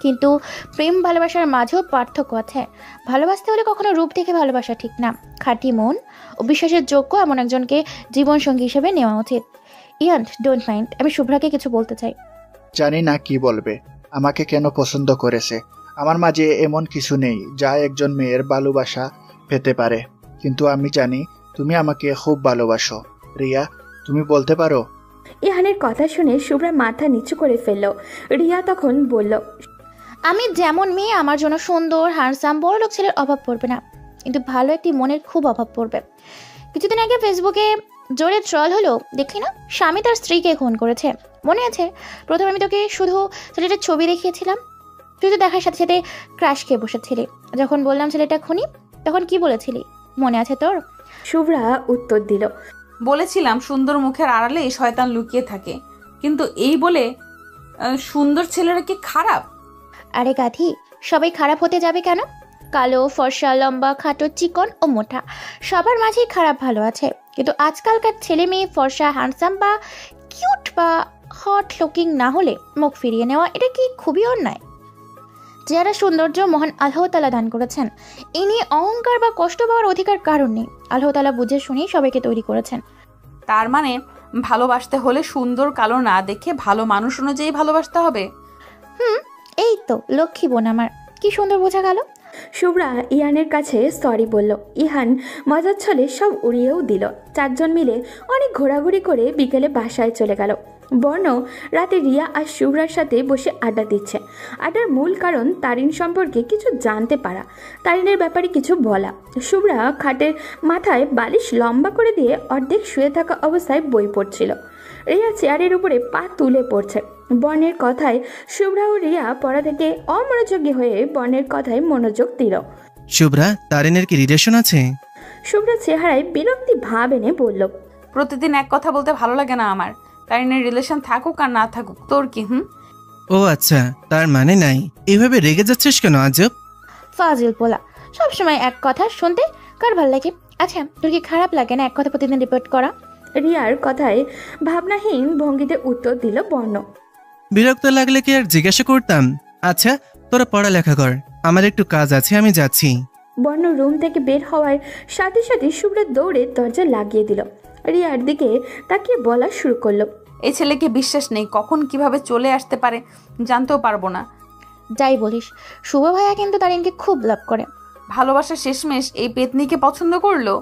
কিন্তু প্রেম ভালোবাসার মাঝেও পার্থক্য আছে। ভালোবাসতে হলে কখনো রূপ দেখে ভালোবাসা ঠিক না, খাঁটি মন ও বিশ্বাসের যোগ্য এমন একজনকে জীবনসঙ্গী হিসেবে নেওয়া উচিত। ইয়ান, ডোন্ট মাইন্ড, আমি শুভ্রাকে কিছু বলতে চাই। জানি না কি বলবে, আমাকে কেন পছন্দ করেছে। আমার মাঝে এমন কিছু নেই যা একজন মেয়ের ভালোবাসা পেতে পারে, কিন্তু আমি জানি তুমি আমাকে খুব ভালোবাসো। রিয়া, তুমি বলতে পারো? ইহানের কথা শুনে শুভ্রা মাথা নিচু করে ফেলল। রিয়া তখন বলল, আমি যেমন মেয়ে, আমার জন্য সুন্দর হ্যান্ডসাম বড়লোক ছেলের অভাব পড়বে না, কিন্তু ভালো একটি মনের খুব অভাব পড়বে। কিছুদিন আগে ফেসবুকে জোরে ট্রল হলো, দেখলি না, স্বামী তার স্ত্রীকে খুন করেছে। মনে আছে প্রথমে আমি তোকে শুধু ছেলেটার ছবি দেখিয়েছিলাম, তুই তো দেখার সাথে সাথে ক্রাশ খেয়ে বসেছিলি। যখন বললাম ছেলেটা খুনি, তখন কি বলেছিলি মনে আছে তোর? শুভ্রা উত্তর দিল, বলেছিলাম সুন্দর মুখের আড়ালে শয়তান লুকিয়ে থাকে, কিন্তু এই বলে সুন্দর ছেলেরা কি খারাপ? আরে গাধি, সবাই খারাপ হতে যাবে কেন? কালো, ফর্সা, লম্বা, খাটো, চিকন ও মোটা, সবার মাঝেই খারাপ ভালো আছে। কিন্তু আজকালকার ছেলে মেয়ে ফর্সা, হ্যান্ডসাম বা কিউট বা হট লুকিং না হলে মুখ ফিরিয়ে নেওয়া, এটা কি খুবই অন্যায়? যারা সৌন্দর্য মহান আল্লাহ তাআলা দান করেছেন, এই নিয়ে অহংকার বা কষ্ট পাওয়ার অধিকার কারণ নেই। আল্লাহ তাআলা বুঝে শুনেই সবাইকে তৈরি করেছেন। তার মানে ভালোবাসতে হলে সুন্দর কালো না দেখে ভালো মানুষ অনুযায়ী ভালোবাসতে হবে। এই তো লক্ষ্মী বোন আমার, কি সুন্দর বোঝা গেল। শুভ্রা ইহানের কাছে সরি বলল। ইহান মজার ছলে সব উড়িয়েও দিল। চারজন মিলে অনেক ঘোরাঘুরি করে বিকেলে বাসায় চলে গেল। বর্ণ রাতে রিয়া আর শুভ্রার সাথে বসে আড্ডা দিচ্ছে। আড্ডার মূল কারণ তারিন সম্পর্কে কিছু জানতে পারা, তারিনের ব্যাপারে কিছু বলা। শুভ্রা খাটের মাথায় বালিশ লম্বা করে দিয়ে অর্ধেক শুয়ে থাকা অবস্থায় বই পড়ছিল। রিয়া চেয়ারের উপরে পা তুলে পড়ছে। বর্ণের কথায় শুভ্রা ও রিয়া পড়া থেকে অমনোযোগী হয়ে বর্ণের কথায় মনোযোগ দিল। শুভ্রা, তারিনের কি রিলেশন আছে? শুভ্রা চেহারায় বিরক্তি ভাব এনে বলল, প্রতিদিন এক কথা বলতে ভালো লাগে না আমার। তারিনের রিলেশন থাকুক আর না থাকুক তোর কি? ও আচ্ছা, তার মানে নাই। এভাবে রেগে যাচ্ছিস কেন আজব? ফাজিল পোলা, সবসময় এক কথা শুনতে কার ভাল লাগে? আচ্ছা, তোর কি খারাপ লাগে না এক কথা প্রতিদিন রিপোর্ট করা? রিয়ার কথায় ভাবনাহীন ভঙ্গিতে উত্তর দিল বর্ণ। বিরক্ত লাগলে কি আর জিজ্ঞাসা করতাম? আচ্ছা, তোরা পড়ালেখা কর, আমার একটু কাজ আছে, আমি যাচ্ছি। বর্ণ রুম থেকে বের হওয়ার সাথে সাথে শুভ্রা দৌড়ে দরজা লাগিয়ে দিল। রিয়ার দিকে তাকিয়ে বলা শুরু করলো, এই ছেলেকে বিশ্বাস নেই, কখন কিভাবে চলে আসতে পারে জানতেও পারবো না। যাই বলিস, শুভ ভাইয়া কিন্তু তারিনকে খুব লাভ করে। ভালোবাসা শেষমেশ এই পেতনিকে পছন্দ করলো।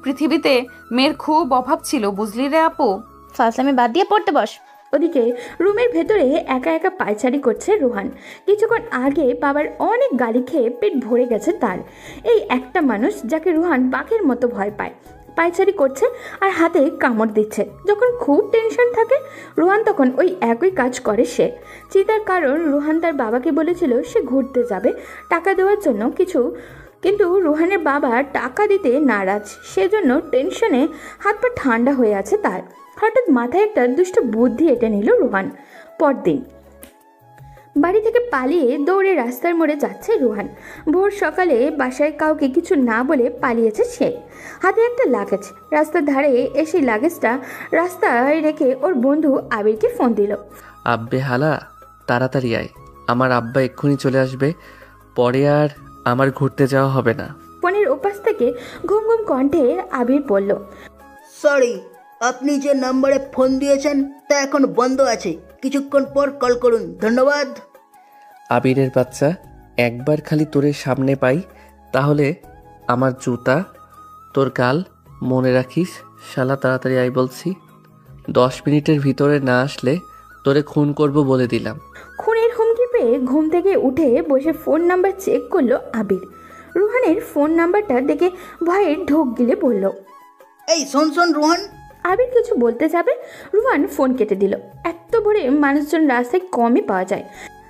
পৃথিবীতে মেয়ের খুব অভাব ছিল, বুঝলি রে আপু। ফাজলামি বাদ দিয়ে পড়তে বস। ওদিকে রুমের ভেতরে একা একা পায়চারি করছে রোহান। কিছুক্ষণ আগে বাবার অনেক গালি খেয়ে পেট ভরে গেছে তার। এই একটা মানুষ যাকে রোহান বাঘের মতো ভয় পায়, পায়চারি করছে আর হাতে কামড় দিচ্ছে। যখন খুব টেনশন থাকে রোহান তখন ওই একই কাজ করে সে। চিন্তার কারণ, রোহান তার বাবাকে বলেছিল সে ঘুরতে যাবে টাকা দেওয়ার জন্য কিন্তু রোহানের বাবা টাকা দিতে নারাজ, সেজন্য টেনশনে হাত পা ঠান্ডা হয়ে আছে তার। হঠাৎ মাথায় একটা দুষ্ট বুদ্ধি এঁটে নিল রোহান। পরদিন বাড়ি থেকে পালিয়ে দৌড়ে রাস্তার মোড়ে যাচ্ছে রোহান। ভোর সকালে বাসায় কাউকে কিছু না বলে পালিয়েছে সে। হাতে একটা লাগেজ, রাস্তার ধারে এসে লাগেজটা রাস্তায় রেখে ওর বন্ধু আবিরকে ফোন দিল। আব্বে হালা, তাড়াতাড়ি আয়, আমার আব্বা এক্ষুনি চলে আসবে, পরে আর আমার ঘুরতে যাওয়া হবে না। ফোনের ওপাশ থেকে ঘুম ঘুম কণ্ঠে আবির বলল, সরি, আপনি যে নাম্বারে ফোন দিয়েছেন তা এখন বন্ধ আছে, কিছুক্ষণ পর কল করুন, ধন্যবাদ। আবিরের বাচ্চা, একবার খালি তোরে সামনে পাই তাহলে আমার জুতা তোর গাল, মনে রাখিস শালা, তাড়াতাড়ি আই বলছি। 10 মিনিটের ভিতরে না আসলে তোরে খুন করব বলে দিলাম। খুনের হুমকি পেয়ে ঘুম থেকে উঠে বসে ফোন নাম্বার চেক করলো আবির। রুহানের ফোন নাম্বারটা দেখে ভয়ে ঢোক গিলে বলল। এই শোন রোহান। আবির কিছু বলতে যাবে, রুহান ফোন কেটে দিল। এত ভোরে মানুষজন রাস্তায় কমই পাওয়া যায়,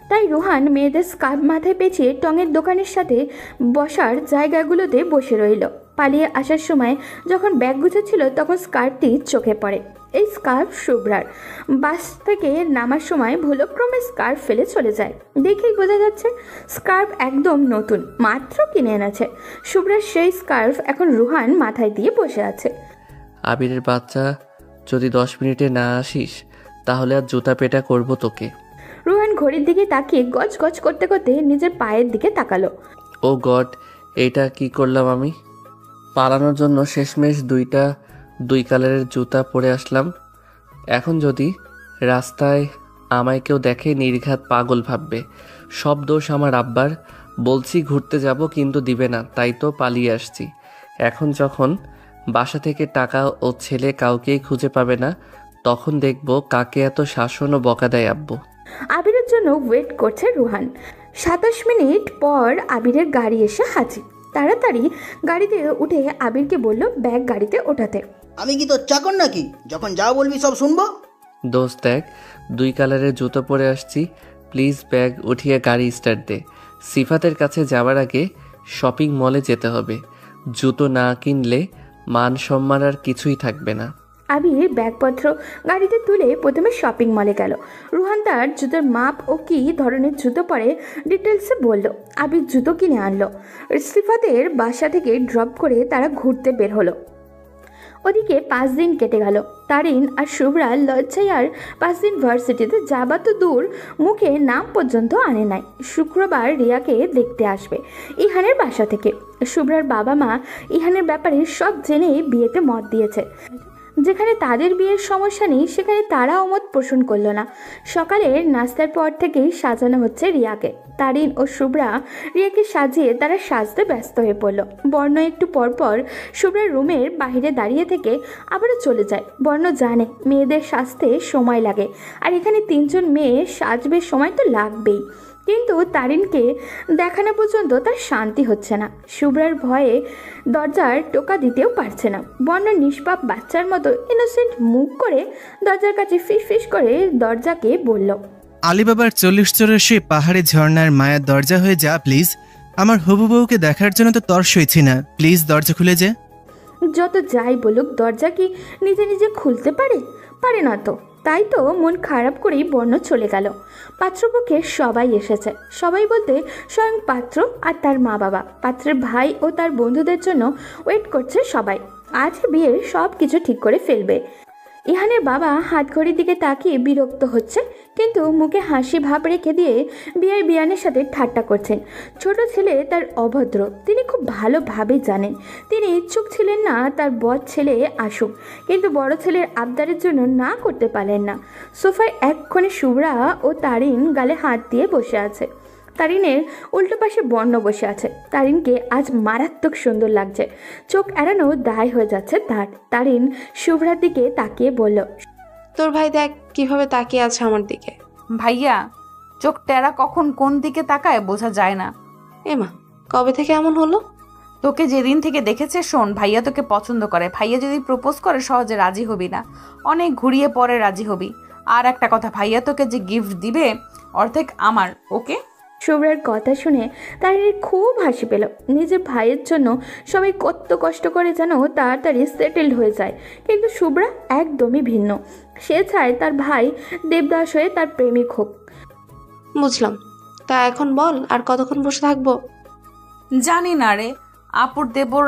তাই রুহান মেয়েদের স্কার্ফ মাথায় পেঁচিয়ে টঙের দোকানের সাথে বসার জায়গাগুলোতে বসে রইল। পালিয়ে আসার সময় যখন ব্যাগ গুছাচ্ছিল তখন স্কার্ফটি চোখে পড়ে। এই স্কার্ফ শুভ্রার। বাস থেকে নামার সময় ভুলক্রমে স্কার্ফ ফেলে চলে যায়। দেখেই বোঝা যাচ্ছে স্কার্ফ একদম নতুন, মাত্র কিনে এনেছে। শুভ্রার সেই স্কার্ফ এখন রুহান মাথায় দিয়ে বসে আছে। আবিরের বাচ্চা, যদি 10 মিনিটে না আসিস তাহলে আর জুতা পেটা করব তোকে। রুহান ঘড়ির দিকে তাকিয়ে গজ গজ করতে করতে নিজের পায়ের দিকে তাকালো। ও গড, এইটা কি করলাম আমি? পালানোর জন্য শেষমেশ দুই কালারের জুতা পরে আসলাম। এখন যদি রাস্তায় আমায় কেউ দেখে নির্ঘাত পাগল ভাববে। সব দোষ আমার আব্বার। বলছি ঘুরতে যাব কিন্তু দিবে না, তাই তো পালিয়ে আসছি। এখন যখন বাসা থেকে টাকা ও ছেলে কাউকেই খুঁজে পাবে না, তখন দেখব কাকে এত শাসন ও বকা দেয় আব্বু। আবিরের জন্য ওয়েট করছে রুহান। 27 মিনিট পর আবিরের গাড়ি এসে হাজির। তাড়াতাড়ি গাড়িতে উঠে আবিরকে বলল ব্যাগ গাড়িতে ওঠাতে। আমি কি তোর চাকর নাকি, যখন যা বলবি সব শুনবো? দোস্ত দেখ, 2 কালারের জুতো পরে আসছি, প্লিজ ব্যাগ উঠিয়ে গাড়ি স্টার্ট দে। সিফাতের কাছে যাওয়ার আগে শপিং মলে যেতে হবে। জুতো না কিনলে মান সম্মান আর কিছুই থাকবে না। আবির ব্যাগপত্র গাড়িতে তুলে প্রথমে শপিং মলে গেল। রুহান তার জুতোর মাপ ও কী ধরনের জুতো পরে ডিটেলসে বলল। আবির জুতো কিনে আনলো। সিফাতের বাসা থেকে ড্রপ করে তারা ঘুরতে বের হলো। ওদিকে 5 দিন কেটে গেল। তারিন আর শুভ্রা লজ্জায় আর 5 দিন ভার্সিটিতে যাবা তো দূর, মুখে নাম পর্যন্ত আনে নাই। শুক্রবার রিয়াকে দেখতে আসবে ইহানের বাসা থেকে। শুভ্রার বাবা মা ইহানের ব্যাপারে সব জেনেই বিয়েতে মত দিয়েছে। যেখানে তাদের বিয়ের সমস্যা নেই সেখানে তারা অমত পোষণ করলো না। সকালের নাস্তার পর থেকেই সাজানো হচ্ছে রিয়াকে। তারিন ও শুভ্রা রিয়াকে সাজিয়ে তারা সাজতে ব্যস্ত হয়ে পড়ল। বর্ণ একটু পরপর শুভ্রার রুমের বাইরে দাঁড়িয়ে থেকে আবারও চলে যায়। বর্ণ জানে মেয়েদের সাজতে সময় লাগে, আর এখানে 3 জন মেয়ে সাজবে, সময় তো লাগবেই। কিন্তু তারিনকে দেখানো পর্যন্ত তার শান্তি হচ্ছে না। শুভ্রার ভয়ে দরজার টোকা দিতেও পারছে না। বর্ণ নিষ্পাপ বাচ্চার মতো ইনোসেন্ট মুখ করে দরজার কাছে ফিস ফিস করে দরজাকে বলল। আলিবাবার 40 চৌরাশি পাহাড়ি ঝর্ণার মায়ার দরজা হয়ে যা প্লিজ। আমার হবু বউকে দেখার জন্য তো তর সইছি না, প্লিজ দরজা খুলে যা। যত যাই বলুক দরজা কি নিজে নিজে খুলতে পারে না তো। তাই তো মন খারাপ করেই বর্ণ চলে গেল। পাত্রপক্ষে সবাই এসেছে। সবাই বলতে স্বয়ং পাত্র আর তার মা বাবা, পাত্রের ভাই ও তার বন্ধুদের জন্য ওয়েট করছে সবাই। আজ বিয়ের সব কিছু ঠিক করে ফেলবে। ইহানের বাবা হাতঘড়ির দিকে তাকিয়ে বিরক্ত হচ্ছে, কিন্তু মুখে হাসি ভাব রেখে দিয়ে বিয়ানের সাথে ঠাট্টা করছেন। ছোট ছেলে তার অভদ্র, তিনি খুব ভালোভাবে জানেন। তিনি ইচ্ছুক ছিলেন না তার বড় ছেলে আসুক, কিন্তু বড় ছেলের আবদারের জন্য না করতে পারলেন না। সোফায় এক্ষণে শুভ্রা ও তারিন গালে হাত দিয়ে বসে আছে। তারিনের উল্টো পাশে বর্ণ বসে আছে। তারিনকে আজ মারাত্মক সুন্দর লাগছে, চোখ এড়ানো দায় হয়ে যাচ্ছে তার। তারিন শুভ্রার দিকে তাকিয়ে বলল, তোর ভাই দেখ কিভাবে তাকিয়ে আছে আমার দিকে। ভাইয়া, চোখ টেরা কখন কোন দিকে তাকায় বোঝা যায় না। এমা, কবে থেকে এমন হলো? তোকে যেদিন থেকে দেখেছে, শোন, ভাইয়া তোকে পছন্দ করে। ভাইয়া যদি প্রপোজ করে সহজে রাজি হবি না, অনেক ঘুরিয়ে পরে রাজি হবি। আর একটা কথা, ভাইয়া তোকে যে গিফট দিবে অর্ধেক আমার, ওকে? শুভ্রার কথা শুনে তারিনের খুব হাসি পেল। নিজের ভাইয়ের জন্য সবাই কত কষ্ট করে যেন তাড়াতাড়ি সেটেলড হয়ে যায়, কিন্তু শুভ্রা একদমই ভিন্ন। সে চায় তার ভাই দেবদাস হয়ে তার প্রেমিক হোক। বুঝলাম, তা এখন বল আর কতক্ষণ বসে থাকবো? জানি না রে, আপুর দেবর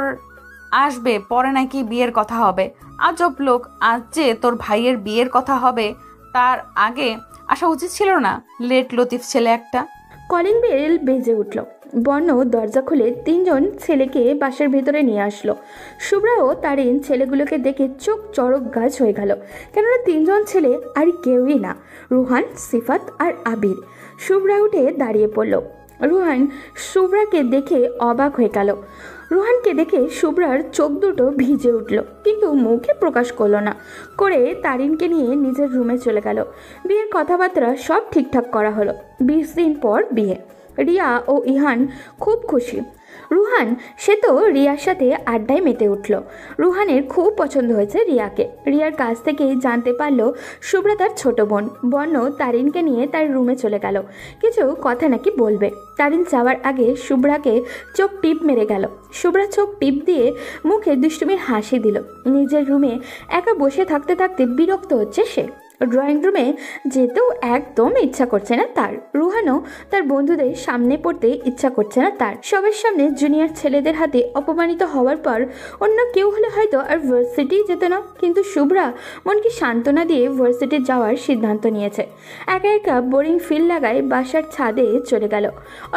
আসবে, পরে নাকি বিয়ের কথা হবে। আজব লোক, আজ যে তোর ভাইয়ের বিয়ের কথা হবে তার আগে আসা উচিত ছিল না? লেট লতিফ ছেলে একটা। কলিং বেল বেজে উঠল। বর্ণ দরজা খুলে 3জন ছেলেকে বাসার ভেতরে নিয়ে আসলো। শুভ্রা ও তারিন ছেলেগুলোকে দেখে চোখ চড়ক গাছ হয়ে গেল, কেননা 3জন ছেলে আর কেউই না, রুহান, সিফাত আর আবির। শুভ্রা উঠে দাঁড়িয়ে পড়ল। রুহান শুভ্রাকে দেখে অবাক হয়ে গেল। রুহানকে দেখে শুভ্রার চোখ দুটো ভিজে উঠল, কিন্তু মুখে প্রকাশ করলো না করে তারিনকে নিয়ে নিজের রুমে চলে গেল। বিয়ের কথাবার্তা সব ঠিকঠাক করা হলো। 20 দিন পর বিয়ে। রিয়া ও ইহান খুব খুশি। রুহান সে তো রিয়ার সাথে আড্ডায় মেতে উঠল। রুহানের খুব পছন্দ হয়েছে রিয়াকে। রিয়ার কাছ থেকেই জানতে পারলো শুভ্রা তার ছোট বোন। বর্ণ তারিনকে নিয়ে তার রুমে চলে গেল, কিছু কথা নাকি বলবে। তারিন যাওয়ার আগে শুভ্রাকে চোখ টিপ মেরে গেল। শুভ্রা চোখ টিপ দিয়ে মুখে দুষ্টুমির হাসি দিল। নিজের রুমে একা বসে থাকতে থাকতে বিরক্ত হচ্ছে সে। ড্রয়িং রুমে যেতেও একদম ইচ্ছা করছে না তার। রুহানও তার বন্ধুদের সামনে পড়তে ইচ্ছা করছে না তার। সবার সামনে জুনিয়র ছেলেদের হাতে অপমানিত হওয়ার পর অন্য কেউ হলে হয়তো আর ভার্সিটি যেত না, কিন্তু শুভ্রা মনকে সান্ত্বনা দিয়ে ভার্সিটি যাওয়ার সিদ্ধান্ত নিয়েছে। একা একা বোরিং ফিল লাগায় বাসার ছাদে চলে গেল।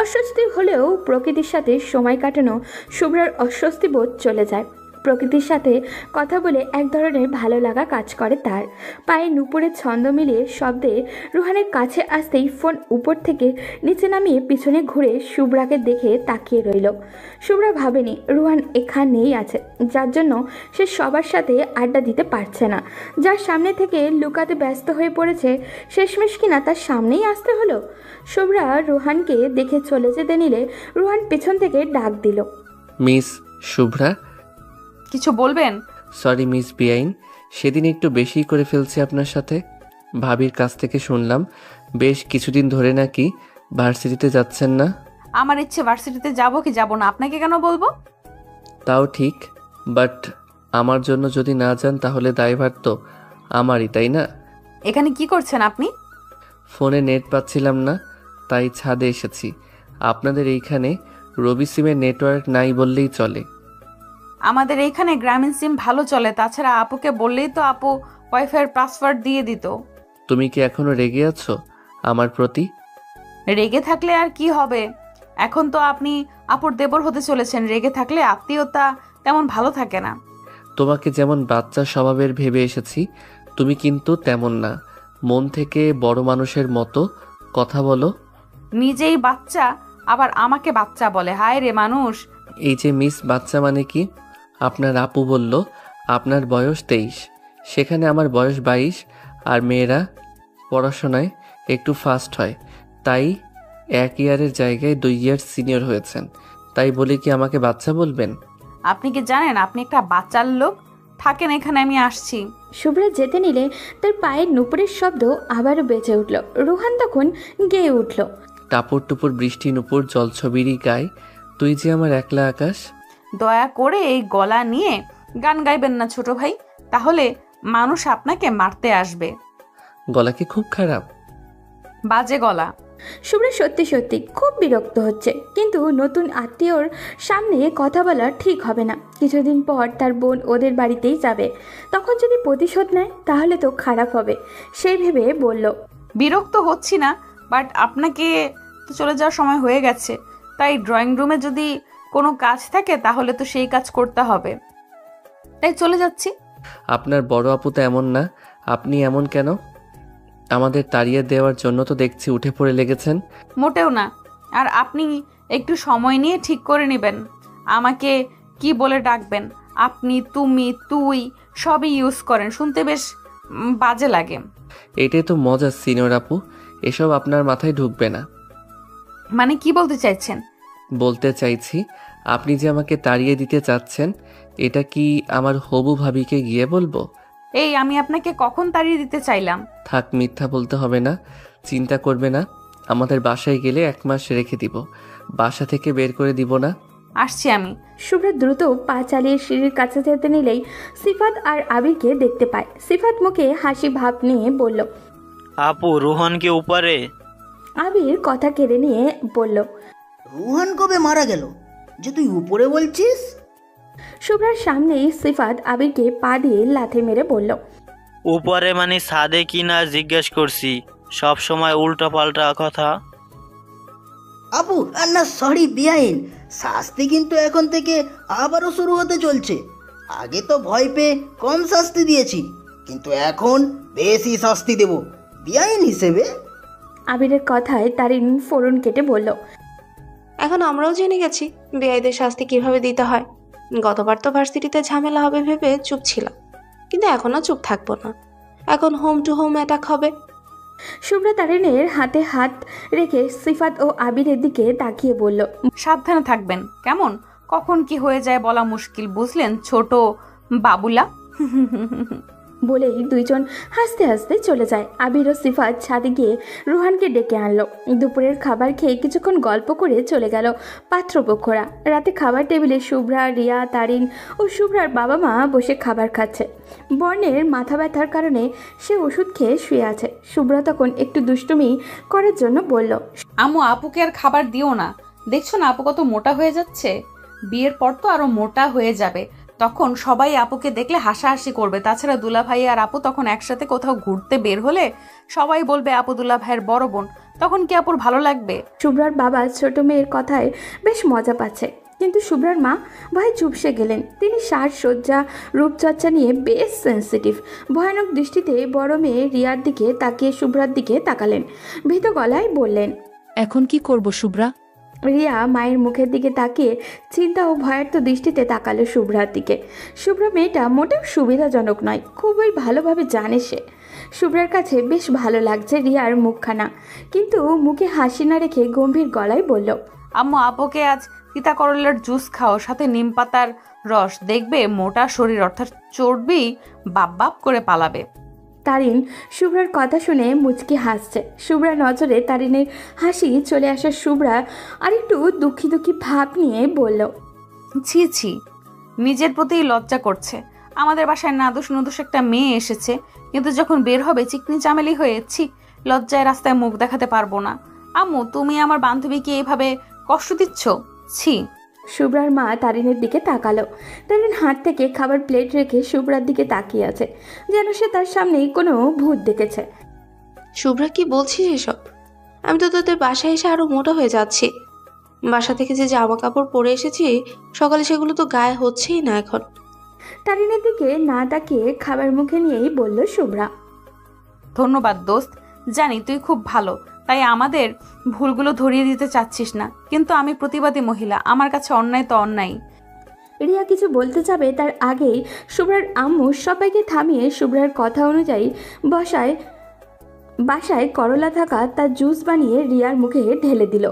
অস্বস্তি হলেও প্রকৃতির সাথে সময় কাটানো শুভ্রার অস্বস্তি বোধ চলে যায়। প্রকৃতির সাথে কথা বলে এক ধরনের ভালো লাগা কাজ করে তার। পায়ে নুপুরের ছন্দ মিলিয়ে শব্দে রুহানের কাছে আসতেই ফোন উপর থেকে নিচে নামিয়ে পিছনে ঘুরে শুভ্রাকে দেখে তাকিয়ে রইল। শুভ্রা ভাবেনি রুহান এখানেই আছে, যার জন্য সে সবার সাথে আড্ডা দিতে পারছে না। যার সামনে থেকে লুকাতে ব্যস্ত হয়ে পড়েছে, শেষমেশ কিনা তার সামনেই আসতে হলো। শুভ্রা রুহানকে দেখে চলে যেতে নিলে রুহান পেছন থেকে ডাক দিল, মিস শুভ্রা। কিছু বলবেন? সরি মিস বিআইন, সেদিন একটু বেশি করে ফেলছি আপনার সাথে। ভাবির কাছ থেকে শুনলাম বেশ কিছুদিন ধরে নাকি ভার্সিটিতে যাচ্ছেন না। আমার ইচ্ছে ভার্সিটিতে যাব কি যাব না আপনাকে কেন বলবো? তাও ঠিক, বাট আমার জন্য যদি না যান তাহলে দায়ভার তো আমারই, তাই না? এখানে কি করছেন আপনি? ফোনে নেট পাচ্ছিলাম না, তাই ছাদে এসেছি। আপনাদের এইখানে রবি সিমের নেটওয়ার্ক নাই বললেই চলে। আমাদের এইখানে গ্রামীণ সিম ভালো চলে, তাছাড়া আপুকে বললেই তো আপু ওয়াইফাইয়ের পাসওয়ার্ড দিয়ে দিত। তুমি কি এখনো রেগে আছো আমার প্রতি? রেগে থাকলে আর কি হবে, এখন তো আপনি আপুর দেবর হতে চলেছেন। রেগে থাকলে আত্মীয়তা তেমন ভালো থাকে না। তোমাকে যেমন বাচ্চা স্বভাবের ভেবে এসেছি, তুমি কিন্তু তেমন না। মন থেকে বড় মানুষের মতো কথা বলো। নিজেই বাচ্চা আবার আমাকে বাচ্চা বলে, হায় রে মানুষ। এই যে মিস বাচ্চা মানে কি? আপনার আপু বলল আপনার বয়স 23, সেখানে আমার বয়স 22, আর মেয়েরা পড়াশোনায় একটু ফাস্ট হয়, তাই 1 ইয়ারের জায়গায় 2 ইয়ার সিনিয়র হয়েছেন। তাই বলে কি আমাকে বাচ্চা বলবেন? আপনি কি জানেন আপনি একটা বাচ্চার লোক? থাকেন এখানে, আমি আসছি। শুভ্রা যেতে নিলে তার পায়ের নুপুরের শব্দ আবারও বেঁচে উঠল। রুহান তখন গেয়ে উঠল, টাপুর টুপুর বৃষ্টি নুপুর জলছবিরই গায়, তুই যে আমার একলা আকাশ। দয়া করে এই গলা নিয়ে গান গাইবেন না ছোট ভাই, তাহলে মানুষ আপনাকে মারতে আসবে। গলা কি খুব খারাপ? বাজে গলা। শুভ্রা সত্যি সত্যি খুব বিরক্ত হচ্ছে, কিন্তু নতুন আত্মীয়র সামনে কথা বলা ঠিক হবে না। কিছুদিন পর তার বোন ওদের বাড়িতেই যাবে, তখন যদি প্রতিশোধ নেয় তাহলে তো খারাপ হবে। সেই ভেবে বলল, বিরক্ত হচ্ছি না, বাট আপনাকে তো চলে যাওয়ার সময় হয়ে গেছে, তাই ড্রয়িং রুমে যদি কোনো কাজ থাকে তাহলে তো সেই কাজ করতে হবে, তাই চলে যাচ্ছি। আপনার বড় আপু তো এমন না, আপনি এমন কেন? আমাদের তাড়িয়ে দেওয়ার জন্য তো দেখছি উঠে পড়ে লেগেছেন। মোটেও না, আর আপনি একটু সময় নিয়ে ঠিক করে নেবেন আমাকে কি বলে ডাকবেন। আপনি, তুমি, তুই সবই ইউজ করেন, শুনতে বেশ বাজে লাগে। এটাই তো মজা সিনিয়র আপু, এসব আপনার মাথায় ঢুকবে না। মানে কি বলতে চাইছেন? বলতে চাইছি আপনি যে আমাকে তাড়িয়ে দিতে চাচ্ছেন, এটা কি আমার হবু ভাবিকে গিয়ে বলবো? এই আমি আপনাকে কখন তাড়িয়ে দিতে চাইলাম? থাক, মিথ্যা বলতে হবে না, চিন্তা করবে না। আমাদের বাসায় গেলে 1 মাস রেখে দিব, বাসা থেকে বের করে দিব না। আসছি আমি। শুভ্রা দ্রুত পা চালিয়ে সিঁড়ির কাছে যেতে নিলেই সিফাত আর আবিরকে দেখতে পায়। সিফাত মুখে হাসি ভাব নিয়ে বলল, আপু রোহন কি উপরে? আবির কথা কেড়ে নিয়ে বলল, রুহান কবে মারা গেল যে তুই উপরে বলছিস? শুভ্রার সামনেই সিফাত আবিরকে পা দিয়ে লাথি মেরে বলল, উপরে মানে ছাদে কি না জিজ্ঞেস করছি, সব সময় উল্টো পাল্টা কথা। আপু না সরি বিয়াইন, শাস্তি কিন্তু এখন থেকে আবারও শুরু হতে চলছে। আগে তো ভয় পেয়ে কম শাস্তি দিয়েছি, কিন্তু এখন বেশি শাস্তি দেব বিয়াইন হিসেবে। আবিরের কথায় তারিন ফোরন কেটে বলল, এখন আমরাও জেনে গেছি বেআইদের শাস্তি কিভাবে দিতে হয়। গতবার তো ভার্সিটিতে ঝামেলা হবে ভেবে চুপ ছিলাম, কিন্তু এখনও চুপ থাকবো না। এখন হোম টু হোম অ্যাটাক হবে। শুভ্রা তারিনের হাতে হাত রেখে সিফাত ও আবিরের দিকে তাকিয়ে বলল, সাবধানে থাকবেন কেমন, কখন কি হয়ে যায় বলা মুশকিল, বুঝলেন ছোট বাবুলা। বলেই দুইজন হাসতে হাসতে চলে যায়। আবির ও সিফাত ছাদে গিয়ে রুহানকে ডেকে আনলো। দুপুরের খাবার খেয়ে কিছুক্ষণ গল্প করে চলে গেল পাত্রপক্ষরা। রাতে খাবার টেবিলে শুভ্রা, রিয়া, তারিন ও শুভ্রার বাবা মা বসে খাবার খাচ্ছে। বর্ণের মাথা ব্যথার কারণে সে ওষুধ খেয়ে শুয়ে আছে। শুভ্রা তখন একটু দুষ্টুমি করার জন্য বলল, আম্মু আপুকে আর খাবার দিও না, দেখছো না আপু কত মোটা হয়ে যাচ্ছে, বিয়ের পর তো আরো মোটা হয়ে যাবে, তখন সবাই আপুকে দেখলে হাসাহাসি করবে। তাছাড়া দুলা ভাই আর আপু তখন একসাথে কোথাও ঘুরতে বের হলে সবাই বলবে আপু দুলা ভাইয়ের বড় বোন, তখন কি আপুর ভালো লাগবে? শুভ্রার বাবা ছোট মেয়ের কথায় বেশ মজা পাচ্ছে, কিন্তু শুভ্রার মা ভয়ে চুপসে গেলেন। তিনি সাজসজ্জা রূপচর্চা নিয়ে বেশ সেন্সিটিভ। ভয়ানক দৃষ্টিতে বড় মেয়ে রিয়ার দিকে তাকিয়ে শুভ্রার দিকে তাকালেন। ভীত গলায় বললেন, এখন কি করব শুভ্রা? রিয়া মায়ের মুখের দিকে তাকিয়ে চিন্তা ও ভয়ার্ত দৃষ্টিতে তাকালো শুভ্রার দিকে। শুভ্রা মেয়েটা মোটেও সুবিধাজনক নয়, খুবই ভালোভাবে জানে সে। শুভ্রার কাছে বেশ ভালো লাগছে রিয়ার মুখখানা, কিন্তু মুখে হাসি না রেখে গম্ভীর গলায় বলল, আম্মু আপুকে আজ তিতা করলার জুস খাও, সাথে নিম পাতার রস, দেখবে মোটা শরীর অর্থাৎ চর্বি বাপ বাপ করে পালাবে। তারিন শুভ্রার কথা শুনে মুচকি হাসছে। শুভ্রার নজরে তারিনের হাসি চলে আসা শুভ্রা আরেকটু দুঃখী দুঃখী ভাব নিয়ে বলল, ছি ছি, নিজের প্রতি লজ্জা করছে। আমাদের বাসায় নাদুস নুদুস একটা মেয়ে এসেছে, কিন্তু যখন বের হবে চিকনি চামেলি হয়ে, ছি, লজ্জায় রাস্তায় মুখ দেখাতে পারবো না। আম্মু তুমি আমার বান্ধবীকে এইভাবে কষ্ট দিচ্ছ, ছি। শুভ্রার মা তারিনের দিকে তাকালো। তারিন হাত থেকে খাবার প্লেট রেখে শুভ্রার দিকে তাকিয়ে আছে, যেন সে তার সামনেই কোনো ভূত দেখেছে। শুভ্রা কি বলছিস এসব? আমি তো তোদের বাসায় এসে আরো মোটা হয়ে যাচ্ছি। বাসা থেকে যে জামা কাপড় পরে এসেছি সকালে, সেগুলো তো গায়ে হচ্ছেই না এখন। তারিনের দিকে না তাকিয়ে খাবার মুখে নিয়েই বলল শুভ্রা, ধন্যবাদ দোস্ত, জানি তুই খুব ভালো, তাই আমাদের ভুলগুলো ধরিয়ে দিতে চাচ্ছিস না, কিন্তু আমি প্রতিবাদী মহিলা, আমার কাছে অন্যায় তো অন্যায়। রিয়া কিছু বলতে যাবে তার আগেই শুভ্রার আম্মু সবাইকে থামিয়ে শুভ্রার কথা অনুযায়ী বাসায় করলা থাকা তার জুস বানিয়ে রিয়ার মুখে ঢেলে দিল।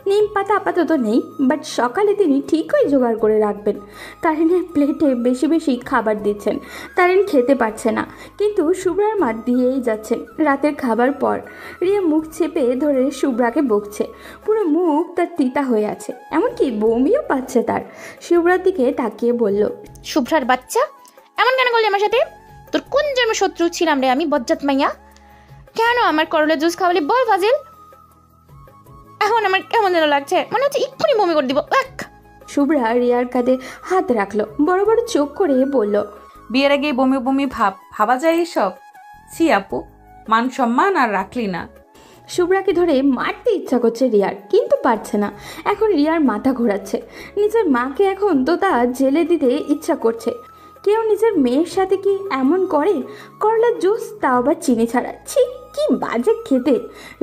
নিম পাতা আপাতত নেই, বাট সকালে তিনি ঠিকই জোগাড় করে রাখবেন। তারিনের প্লেটে বেশি বেশি খাবার দিচ্ছেন। তারিন খেতে পারছে না, কিন্তু শুভ্রার মা দিয়েই যাচ্ছেন। রাতের খাবার পর রিয়া মুখ চেপে ধরে শুভ্রাকে বকছে। পুরো মুখ তার তিতা হয়ে আছে, এমনকি বমিও পাচ্ছে তার। শুভ্রার দিকে তাকিয়ে বলল, শুভ্রার বাচ্চা, এমন কেন করলি আমার সাথে? তোর কোন জন্ম শত্রু ছিলাম রে আমি, বজ্জাত মাইয়া? কেন আমার করলা জুস খাওয়ালি বল ফাজিল? এখন আমার কেমন যেন লাগছে, মনে হচ্ছে এক্ষুনি বমি করে দিব। শুভ্রা রিয়ার কাঁধে হাত রাখলো, বড় বড় চোখ করে বলল, বিয়ের আগে বমি বমি ভাবা যায় এসব? ছি আপু, মান সম্মান আর রাখলি না। শুভ্রাকে ধরে মারতে ইচ্ছা করছে রিয়ার, কিন্তু পারছে না। এখন রিয়ার মাথা ঘোরাচ্ছে। নিজের মাকে এখন তো তা জেলে দিতে ইচ্ছা করছে। কেউ নিজের মেয়ের সাথে কি এমন করে? করলার জুস, তাও আবার চিনি ছাড়া, ছি কি বাজে খেতে।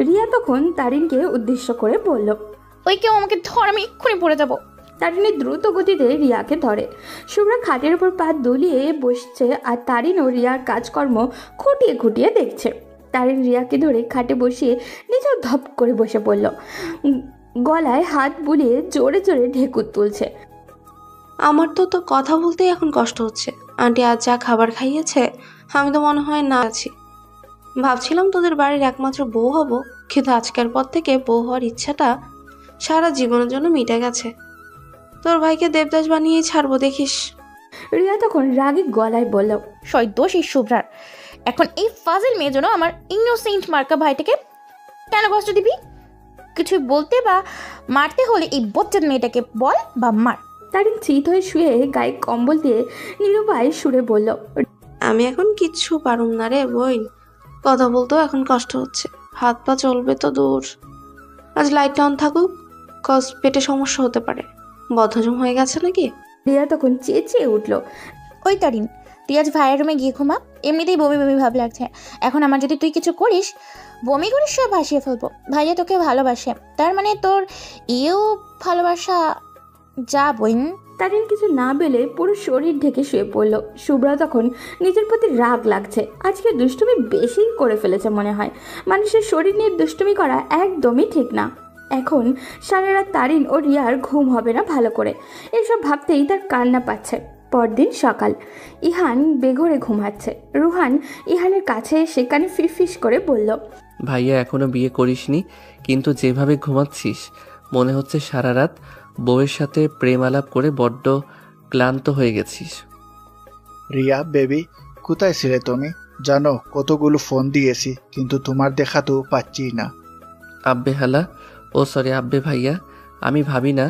রিয়া তখন তারিনকে উদ্দেশ্য করে বলল, ওই কেউ আমাকে ধর, আমি এক্ষুনি পড়ে যাবো। তারিনের দ্রুত গতিতে রিয়াকে ধরে। শুভ্রা খাটের উপর পা দুলিয়ে বসছে, আর তারিনও রিয়ার কাজকর্ম খুঁটিয়ে খুঁটিয়ে দেখছে। তারিন রিয়াকে ধরে খাটে বসিয়ে নিজেও ধপ করে বসে পড়ল। গলায় হাত বুলিয়ে জোরে জোরে ঢেকুর তুলছে। আমার তো কথা বলতেই এখন কষ্ট হচ্ছে। আন্টি আজ যা খাবার খাইয়েছে, আমি তো মনে হয় না আছি। ভাবছিলাম তোদের বাড়ির একমাত্র বউ হব, কিন্তু আজকের পর থেকে বউ হওয়ার ইচ্ছাটা সারা জীবনের জন্য মিটে গেছে। তোর ভাইকে দেবদাস বানিয়েই ছাড়বো দেখিস। রিয়া তখন রাগে গলায় বলল, সয় দোষ এই শুভ্রার। এখন এই ফাজিল মেয়ে জন্য আমার ইনোসেন্ট মার্কা ভাইটাকে কেন কষ্ট দিবি? কিছু বলতে বা মারতে হলে এই বজ্জাত মেয়েটাকে বল বা মার। তারিন চিত হয়ে শুয়ে গায়ে কম্বল দিয়ে নিরুপায় সুরে বলল, আমি এখন কিচ্ছু পারুম না রে বোন, কথা বলতেও এখন কষ্ট হচ্ছে, হাত পা চলবে তো দূর। আজ লাইটটা অন থাকুক, কজ পেটে সমস্যা হতে পারে। বদহজম হয়ে গেছে নাকি? রিয়া তখন চেঁচিয়ে উঠল। ওই তারিন, তুই আজ ভাইয়ের রুমে গিয়ে ঘুমা। এমনিতেই বমি বমি ভাব লাগছে, এখন আমার যদি তুই কিছু করিস, বমি করিস, সব ভাসিয়ে ফেলবো। ভাইয়া তোকে ভালোবাসে, তার মানে তোর ইয়েও ভালোবাসা। যা বইন। তারিন কিছু না বেলে পুরো শরীর ঢেকে শুয়ে পড়ল। শুভ্রা তখন নিজের প্রতি রাগ লাগছে, আজকে দুষ্টুমি বেশি করে ফেলেছে মনে হয়। মানুষের শরীর নিয়ে দুষ্টুমি করা একদমই ঠিক না। এখন সারা রাত তারিন ও রিয়ার ঘুম হবে না ভালো করে, এসব ভাবতেই তার কান্না পাচ্ছে। পরদিন সকাল, ইহান বেঘরে ঘুমাচ্ছে। রুহান ইহানের কাছে এসে কানে ফিসফিস করে বলল, ভাইয়া এখনো বিয়ে করিসনি, কিন্তু যেভাবে ঘুমাচ্ছিস মনে হচ্ছে সারা রাত বউয়ের সাথে প্রেম আলাপ করে বড্ড ক্লান্ত হয়ে গেছিস। রিয়া বেবি, কোথায় ছিলে তুমি? জানো কতগুলো ফোন দিয়েছি, কিন্তু তোমার দেখা তো পাচ্ছি না। আব্বে হালা, ও সরি আব্বে ভাইয়া, আমি ভাবি না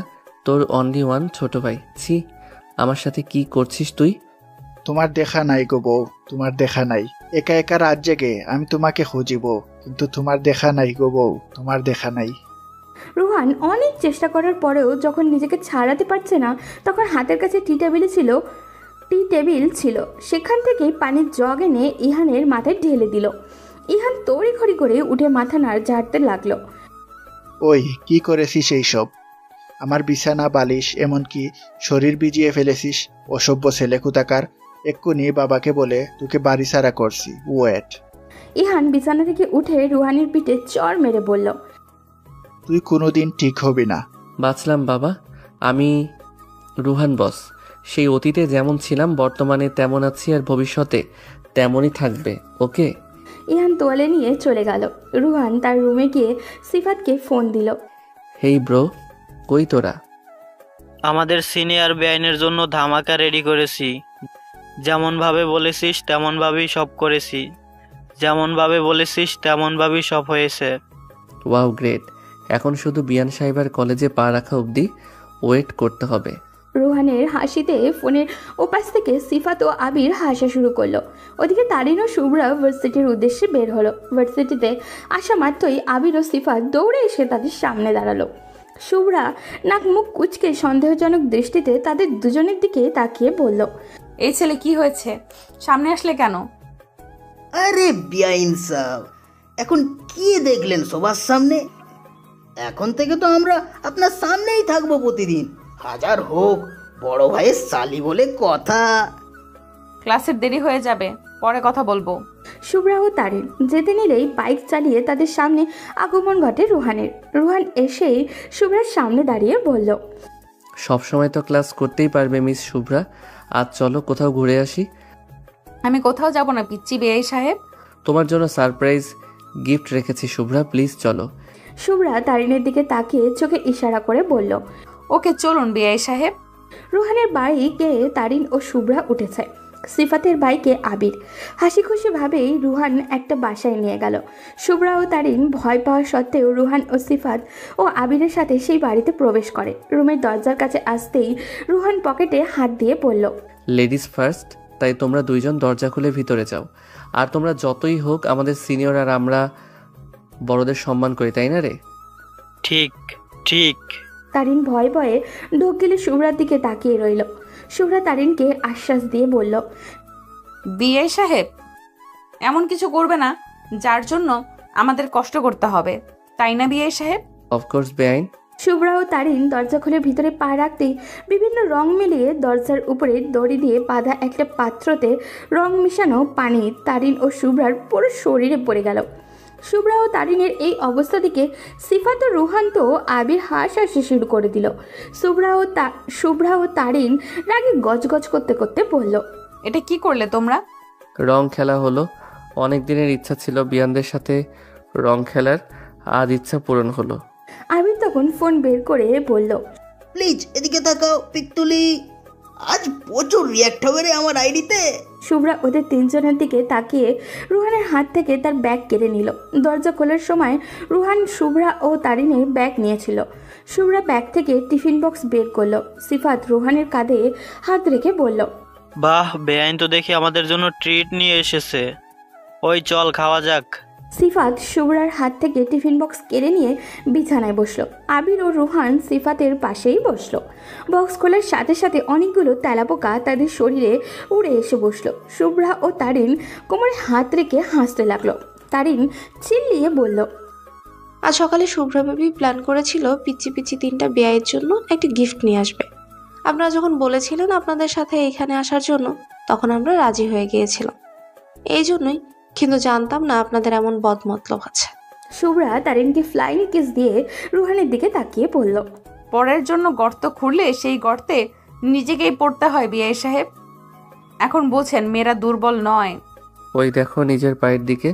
তোর অনলি ওয়ান ছোট ভাই। ছি, আমার সাথে কি করছিস তুই? তোমার দেখা নাই গো বউ, তোমার দেখা নাই। একা একা রাত জেগে আমি তোমাকে খুঁজিব, কিন্তু তোমার দেখা নাই গো বউ, তোমার দেখা নাই। রুহান অনেক চেষ্টা করার পরেও যখন নিজেকে ছাড়াতে পারছে না, তখন হাতের কাছে টি টেবিল ছিল, সেখান থেকে পানির জগ এনে ইহানের মাথায় ঢেলে দিল। ইহান তড়িঘড়ি করে উঠে মাথা ঝাড়তে লাগলো। ওই কি করেছিস সেই সব? আমার বিছানা বালিশ এমনকি শরীর ভিজিয়ে ফেলেছিস, অসভ্য ছেলে কোথাকার। এক্ষুনি বাবাকে বলে তোকে বাড়ি ছাড়া করছি। ওয়েট। ইহান বিছানা থেকে উঠে রুহানের পিঠে চড় মেরে বলল, তুই কোনোদিন ঠিক হবি না। বাঁচলাম বাবা, আমি রুহান বস। সেই অতীতে যেমন ছিলাম বর্তমানে তেমন আছি, আর ভবিষ্যতে তেমনই থাকবে। ওকে। ইহান তোয়ালে নিয়ে চলে গেল। রুহান তার রুমে গিয়ে সিফাতকে ফোন দিল। হেই ব্রো, কই তোরা? আমাদের সিনিয়র বেআইনের জন্য ধামাকা রেডি করেছি। যেমনভাবে বলেছিস তেমনভাবেই সব করেছি, যেমনভাবে বলেছিস তেমনভাবেই সব হয়েছে। Wow great. এখন শুধু বিয়ান সাহেবের কলেজে পা রাখা অবধি ওয়েট করতে হবে। রুহানের হাসিতে ফোনের ওপাশ থেকে সিফাত ও আবির হাসা শুরু করলো। ওদিকে তারিন ও শুভ্রা ভার্সিটির উদ্দেশ্যে বের হলো। ভার্সিটিতে আসা মাত্রই আবির ও সিফাত দৌড়ে এসে তাদের সামনে দাঁড়ালো। শুভ্রা নাক মুখ কুচকে সন্দেহজনক দৃষ্টিতে তাদের দুজনের দিকে তাকিয়ে বলল, এই ছেলে কি হয়েছে, সামনে আসলে কেন? আরে বিআইন সাহেব, এখন কি দেখলেন সবার সামনে? এখন থেকে তো আমরা আপনার সামনেই থাকবো প্রতিদিন, হাজার হোক বড় ভাইয়ের সালি বলে কথা। ক্লাসের দেরি হয়ে যাবে, পরে কথা বলবো। শুভ্রা ও তারিন যেতে নিলেই বাইক চালিয়ে তাদের সামনে আগমন ঘটে রুহানের। রুহান এসেই শুভ্রার সামনে দাঁড়িয়ে বলল, সবসময় তো ক্লাস করতেই পারবে মিস শুভ্রা, আজ চলো কোথাও ঘুরে আসি। আমি কোথাও যাব না পিচ্চি বেআই সাহেব। তোমার জন্য সারপ্রাইজ গিফট রেখেছি শুভ্রা, প্লিজ চলো। শুভ্রা তারিনের দিকে তাকিয়ে চোখে ইশারা করে বলল, ওকে চলুন বেআই সাহেব। রুহানের বাইকে তারিন ও শুভ্রা উঠেছে, সিফাতের বাইকে আবির। হাসি খুশি ভাবেই রুহান একটা বাসায় নিয়ে গেল। শুভ্রা ও তারিন ভয় পাওয়া সত্ত্বেও রুহান ও সিফাত ও আবিরের সাথে সেই বাড়িতে প্রবেশ করে। রুমের দরজার কাছে আসতেই রুহান পকেটে হাত দিয়ে বলল, লেডিস ফার্স্ট, তাই তোমরা দুইজন দরজা খুলে ভিতরে যাও। আর তোমরা যতই হোক আমাদের সিনিয়র, আর আমরা বড়দের সম্মান করি, তাই না রে? ঠিক ঠিক। তারিন ভয়ে ভয়ে ঢোক গেলে শুভ্রার দিকে তাকিয়ে রইল। শুভ্রা তারিনকে আশ্বাস দিয়ে বলল, বিআই সাহেব এমন কিছু করবে না যার জন্য আমাদের কষ্ট করতে হবে, তাই না বিআই সাহেব? অফকোর্স বেআইন। শুভ্রা ও তারিন দরজা খুলে ভিতরে পা রাখতেই বিভিন্ন রং মিলিয়ে দরজার উপরে দড়ি দিয়ে বাঁধা একটা পাত্রতে রং মিশানো পানি তারিন ও শুভ্রার পুরো শরীরে পড়ে গেল। শুভ্রা ও তারিনের এই অবস্থা থেকে সিফাত ও রুহান তো আবির হাসি শুরু করে দিল। শুভ্রা ও তারিন রাগে গজগজ করতে করতে বলল, এটা কি করলে তোমরা? রং খেলা হলো। অনেক দিনের ইচ্ছা ছিল বিয়ানদের সাথে রং খেলার, আজ ইচ্ছা পূরণ হলো। আবির তখন ফোন বের করে বলল, প্লিজ এদিকে তাকাও পিকতুলি, আজ প্রচুর রিয়াক্ট হবে রে আমার আইডিতে। শুভ্রা ওদের তিনজনের দিকে তাকিয়ে রুহানের হাত থেকে তার ব্যাগ কেড়ে নিল। দরজা খোলার সময় রুহান শুভ্রা ও তারিনের ব্যাগ নিয়েছিল। শুভ্রা ব্যাগ থেকে টিফিন বক্স বের করলো। সিফাত রুহানের কাঁধে হাত রেখে বলল, বাহ, বেআইন তো দেখি আমাদের জন্য ট্রিট নিয়ে এসেছে। ওই চল খাওয়া যাক। সিফাত শুভ্রার হাত থেকে টিফিন বক্স কেড়ে নিয়ে বিছানায় বসলো। আবির ও রুহান সিফাতের পাশেই বসলো। বক্স খোলার সাথে সাথে অনেকগুলো তেলাপোকা তাদের শরীরে উড়ে এসে বসলো। শুভ্রা ও তারিন কোমরে হাত রেখে হাসতে লাগলো। তারিন চিল্লিয়ে বলল, আজ সকালে শুভ্রা বেবি প্ল্যান করেছিল পিচ্ছি পিচ্ছি 3টা বেয়াইয়ের জন্য একটা গিফট নিয়ে আসবে। আপনারা যখন বলেছিলেন আপনাদের সাথে এখানে আসার জন্য, তখন আমরা রাজি হয়ে গিয়েছিলাম। এই জন্যই, কিন্তু জানতাম না আপনাদের এমন বদমতলব আছে। শুভ্রা তারিনকে ফ্লাইং কিস দিয়ে রুহানের দিকে তাকিয়ে পড়ল। পরের জন্য গর্ত খুঁড়লে সেই গর্তে নিজেকেই পড়তে হয় বিআই সাহেব। এখন বোঝেন মেয়েরা দুর্বল নয়। ওই দেখো নিজের পায়ের দিকে।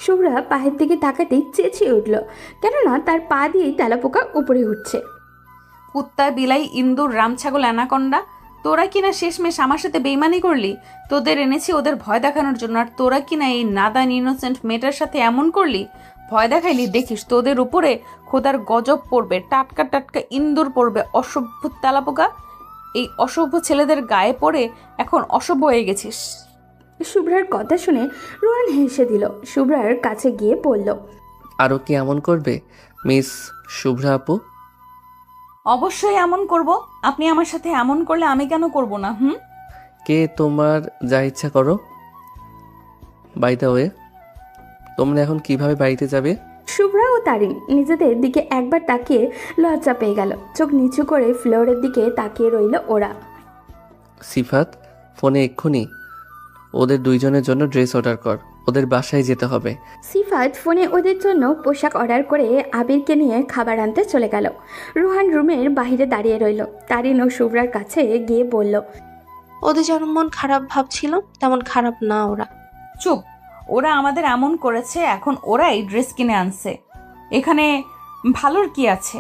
শুভ্রা পায়ের দিকে তাকাতেই চেঁচিয়ে উঠল, কেননা তার পা দিয়েই তেলাপোকা উপরে উঠছে। কুত্তা, বিলাই, ইন্দুর, রামছাগল, অ্যানাকন্ডা, তোরা কিনা শেষমেশ আমার সাথে বেইমানি করলি। তোদের এনেছি ওদের ভয় দেখানোর জন্য, আর তোরা কিনা এই নাদান ইনোসেন্ট মেয়েটার সাথে এমন করলি। ভয় দেখাইলি, দেখিস তোদের উপরে খোদার গজব পড়বে, টাটকা টাটকা ইন্দুর পড়বে। অসভ্য তেলাপোকা, এই অসভ্য ছেলেদের গায়ে পড়ে এখন অসভ্য হয়ে গেছিস। শুভ্রার কথা শুনে রুহান হেসে দিল। শুভ্রার কাছে গিয়ে বলল, আরও কি এমন করবে মিস শুভ্রা আপু? অবশ্যই এমন করব। আপনি আমার সাথে এমন করলে আমি কেন করব না? কে তোমার যা ইচ্ছা করো। বাই দ্য ওয়ে, তোমরা এখন কিভাবে বাড়িতে যাবে? শুভ্রা ও তারিন নিজেদের দিকে একবার তাকিয়ে লজ্জা পেয়ে গেল। চোখ নিচু করে ফ্লোরের দিকে তাকিয়ে রইল ওরা। সিফাত, ফোনে এক্ষুনি ওদের দুইজনের জন্য ড্রেস অর্ডার কর, ওদের বাসায় যেতে হবে। সিফাত ফোনে ওদের জন্য পোশাক অর্ডার করে আবিরকে নিয়ে খাবার আনতে চলে গেল। রুহান রুমের বাইরে দাঁড়িয়ে রইল। তারিন ও শুভ্রার কাছে গিয়ে বলল, ওদের যেমন মন খারাপ ভাবছিলাম তেমন খারাপ না ওরা। চুপ, ওরা আমাদের এমন করেছে, এখন ওরাই ড্রেস কিনে আনছে, এখানে ভালোর কি আছে?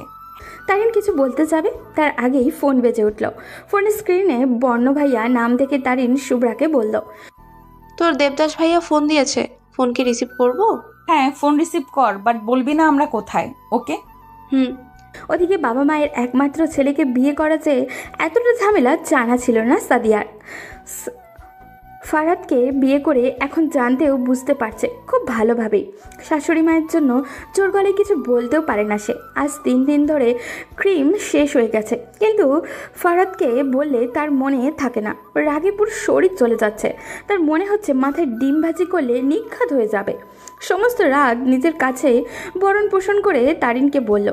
তারিন কিছু বলতে যাবে তার আগেই ফোন বেজে উঠল। ফোনের স্ক্রিনে বর্ণ ভাইয়া নাম দেখে তারিন শুভ্রাকে বলল, তোর দেবদাস ভাইয়া ফোন দিয়েছে, ফোন কি রিসিভ করবো? হ্যাঁ, ফোন রিসিভ কর, বাট বলবি না আমরা কোথায়, ওকে? ওদিকে বাবা মায়ের একমাত্র ছেলেকে বিয়ে করা যে এতটা ঝামেলা জানা ছিল না সাদিয়ার। ফারাদকে বিয়ে করে এখন জানতেও বুঝতে পারছে খুব ভালোভাবেই। শাশুড়ি মায়ের জন্য জোর গলায় কিছু বলতেও পারে না সে। আজ 3 দিন ধরে ক্রিম শেষ হয়ে গেছে, কিন্তু ফারাদকে বললে তার মনে থাকে না। রাগে পুরো শরীর চলে যাচ্ছে। তার মনে হচ্ছে মাথায় ডিম ভাজি করলে নিঘাত হয়ে যাবে। সমস্ত রাগ নিজের কাছে বরণ পোষণ করে তারিনকে বলল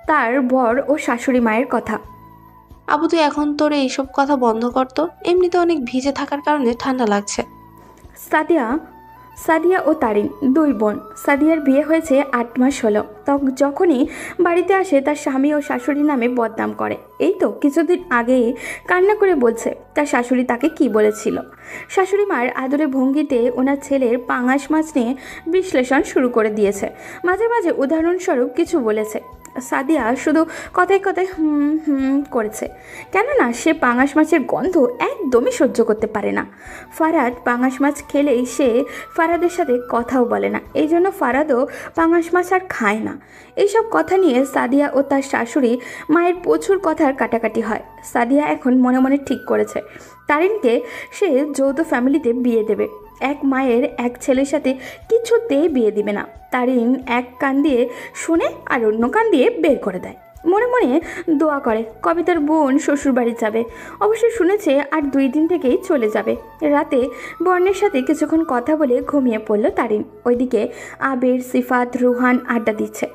তার বর ও শাশুড়ি মায়ের কথা। আবু তুই এখন তোর এইসব কথা বন্ধ করতো, এমনিতে অনেক ভিজে থাকার কারণে ঠান্ডা লাগছে। সাদিয়া ও তারিন 2 বোন। সাদিয়ার বিয়ে হয়েছে 8 মাস হলো। যখনই বাড়িতে আসে তার স্বামী ও শাশুড়ি নামে বদনাম করে। এই তো কিছুদিন আগেই কান্না করে বলছে তার শাশুড়ি তাকে কি বলেছিল। শাশুড়ি মার আদরে ভঙ্গিতে ওনার ছেলের পাঙাশ মাছ নিয়ে বিশ্লেষণ শুরু করে দিয়েছে। মাঝে মাঝে উদাহরণস্বরূপ কিছু বলেছে। সাদিয়া শুধু কথায় কথায় করেছে, কেননা সে পাঙাশ মাছের গন্ধ একদমই সহ্য করতে পারে না। ফারাদ পাঙাশ মাছ খেলেই সে ফারাদের সাথে কথাও বলে না, এই জন্য ফারাদও পাঙাশ মাছ আর খায় না। এইসব কথা নিয়ে সাদিয়া ও তার শাশুড়ি মায়ের প্রচুর কথার কাটাকাটি হয়। সাদিয়া এখন মনে মনে ঠিক করেছে তারিনকে সে যৌথ ফ্যামিলিতে বিয়ে দেবে। এক মায়ের এক ছেলের সাথে কিছুতেই বিয়ে দিবে না। তারিন এক কান দিয়ে শুনে আর অন্য কান দিয়ে বের করে দেয়। মনে মনে দোয়া করে কবে তার বোন শ্বশুরবাড়ি যাবে। অবশ্যই শুনেছে আর 2 দিন থেকেই চলে যাবে। রাতে বর্ণের সাথে কিছুক্ষণ কথা বলে ঘুমিয়ে পড়ল তারিন। ওইদিকে আবির, সিফাত, রুহান আড্ডা দিচ্ছে।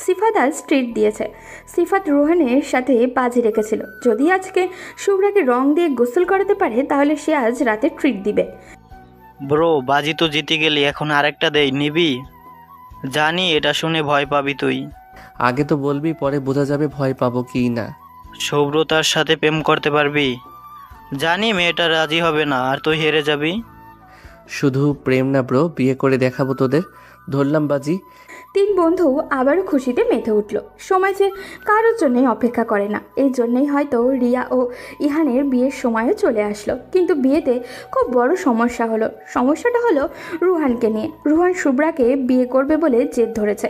সিফাত আজ ট্রিট দিয়েছে। সিফাত রুহানের সাথে বাজি রেখেছিল, যদি আজকে শুভ্রাকে রং দিয়ে গোসল করাতে পারে তাহলে সে আজ রাতে ট্রিট দিবে। ব্রো, বাজি তো জিতে গেলি, এখন আরেকটা দেই, নিবি? জানি এটা শুনে ভয় পাবি তুই। আগে তো বলবি, পরে বোঝা যাবে ভয় পাবো কি না। শুভ্রতার সাথে প্রেম করতে পারবি? জানি মেয়েটা রাজি হবে না, আর তুই হেরে যাবি। শুধু প্রেম না ব্রো, বিয়ে করে দেখাবো তোদের। ধরলাম বাজি। 3 বন্ধু আবারও খুশিতে মেতে উঠল। সময় যে কারোর জন্যই অপেক্ষা করে না, এই জন্যই হয়তো রিয়া ও ইহানের বিয়ের সময়ও চলে আসলো। কিন্তু বিয়েতে খুব বড় সমস্যা হলো। সমস্যাটা হলো রুহানকে নিয়ে। রুহান শুভ্রাকে বিয়ে করবে বলে জেদ ধরেছে।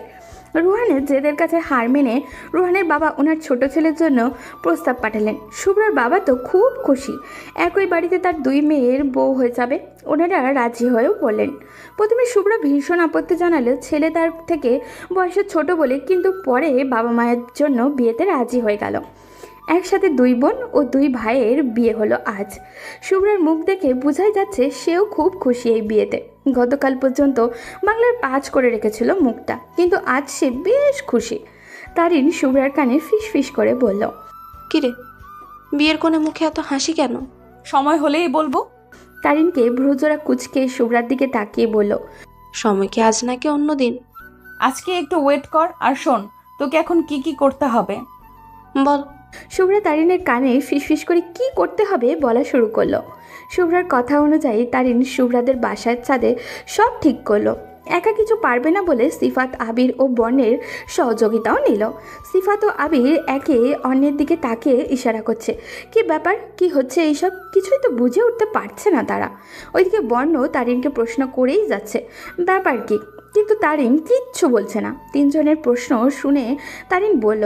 রুহানের জেদের কাছে হার মেনে রুহানের বাবা ওনার ছোট ছেলের জন্য প্রস্তাব পাঠালেন। শুভ্রার বাবা তো খুব খুশি, একই বাড়িতে তার 2 মেয়ের বউ হয়ে যাবে। ওনারা রাজি হয়েও বললেন। প্রথমে শুভ্রা ভীষণ আপত্তি জানালেও ছেলে তার থেকে বয়সে ছোট বলে, কিন্তু পরে বাবা মায়ের জন্য বিয়েতে রাজি হয়ে গেল। একসাথে 2 বোন ও 2 ভাইয়ের বিয়ে হলো আজ। শুভ্রার মুখ দেখে বোঝাই যাচ্ছে সেও খুব খুশি এই বিয়েতে। গতকাল পর্যন্ত বাংলার 5 করে রেখেছিল মুখটা, কিন্তু আজ সে বেশ খুশি। তারিন শুভ্রার কানে ফিস ফিস করে বলল, কিরে, বিয়ের কোণে মুখে এত হাসি কেন? সময় হলেই বলবো। তারিনকে ভ্রুজোড়া কুচকে শুভ্রার দিকে তাকিয়ে বলল, সময় কি আজ নাকি অন্য দিন? আজকে একটু ওয়েট কর, আর শোন, তোকে এখন কি কি করতে হবে বল। শুভ্রা তারিনের কানে ফিসফিস করে কি করতে হবে বলা শুরু করলো। শুভ্রার কথা অনুযায়ী তারিন শুভ্রাদের বাসার ছাদে সব ঠিক করলো। একা কিছু পারবে না বলে সিফাত, আবির ও বর্ণের সহযোগিতাও নিল। সিফাত ও আবির একে অন্যের দিকে তাকিয়ে ইশারা করছে। কি ব্যাপার, কি হচ্ছে এইসব, কিছুই তো বুঝে উঠতে পারছে না তারা। ওইদিকে বর্ণ তারিনকে প্রশ্ন করেই যাচ্ছে ব্যাপার কি, কিন্তু তারিন কিচ্ছু বলছে না। 3 জনের প্রশ্ন শুনে তারিন বলল,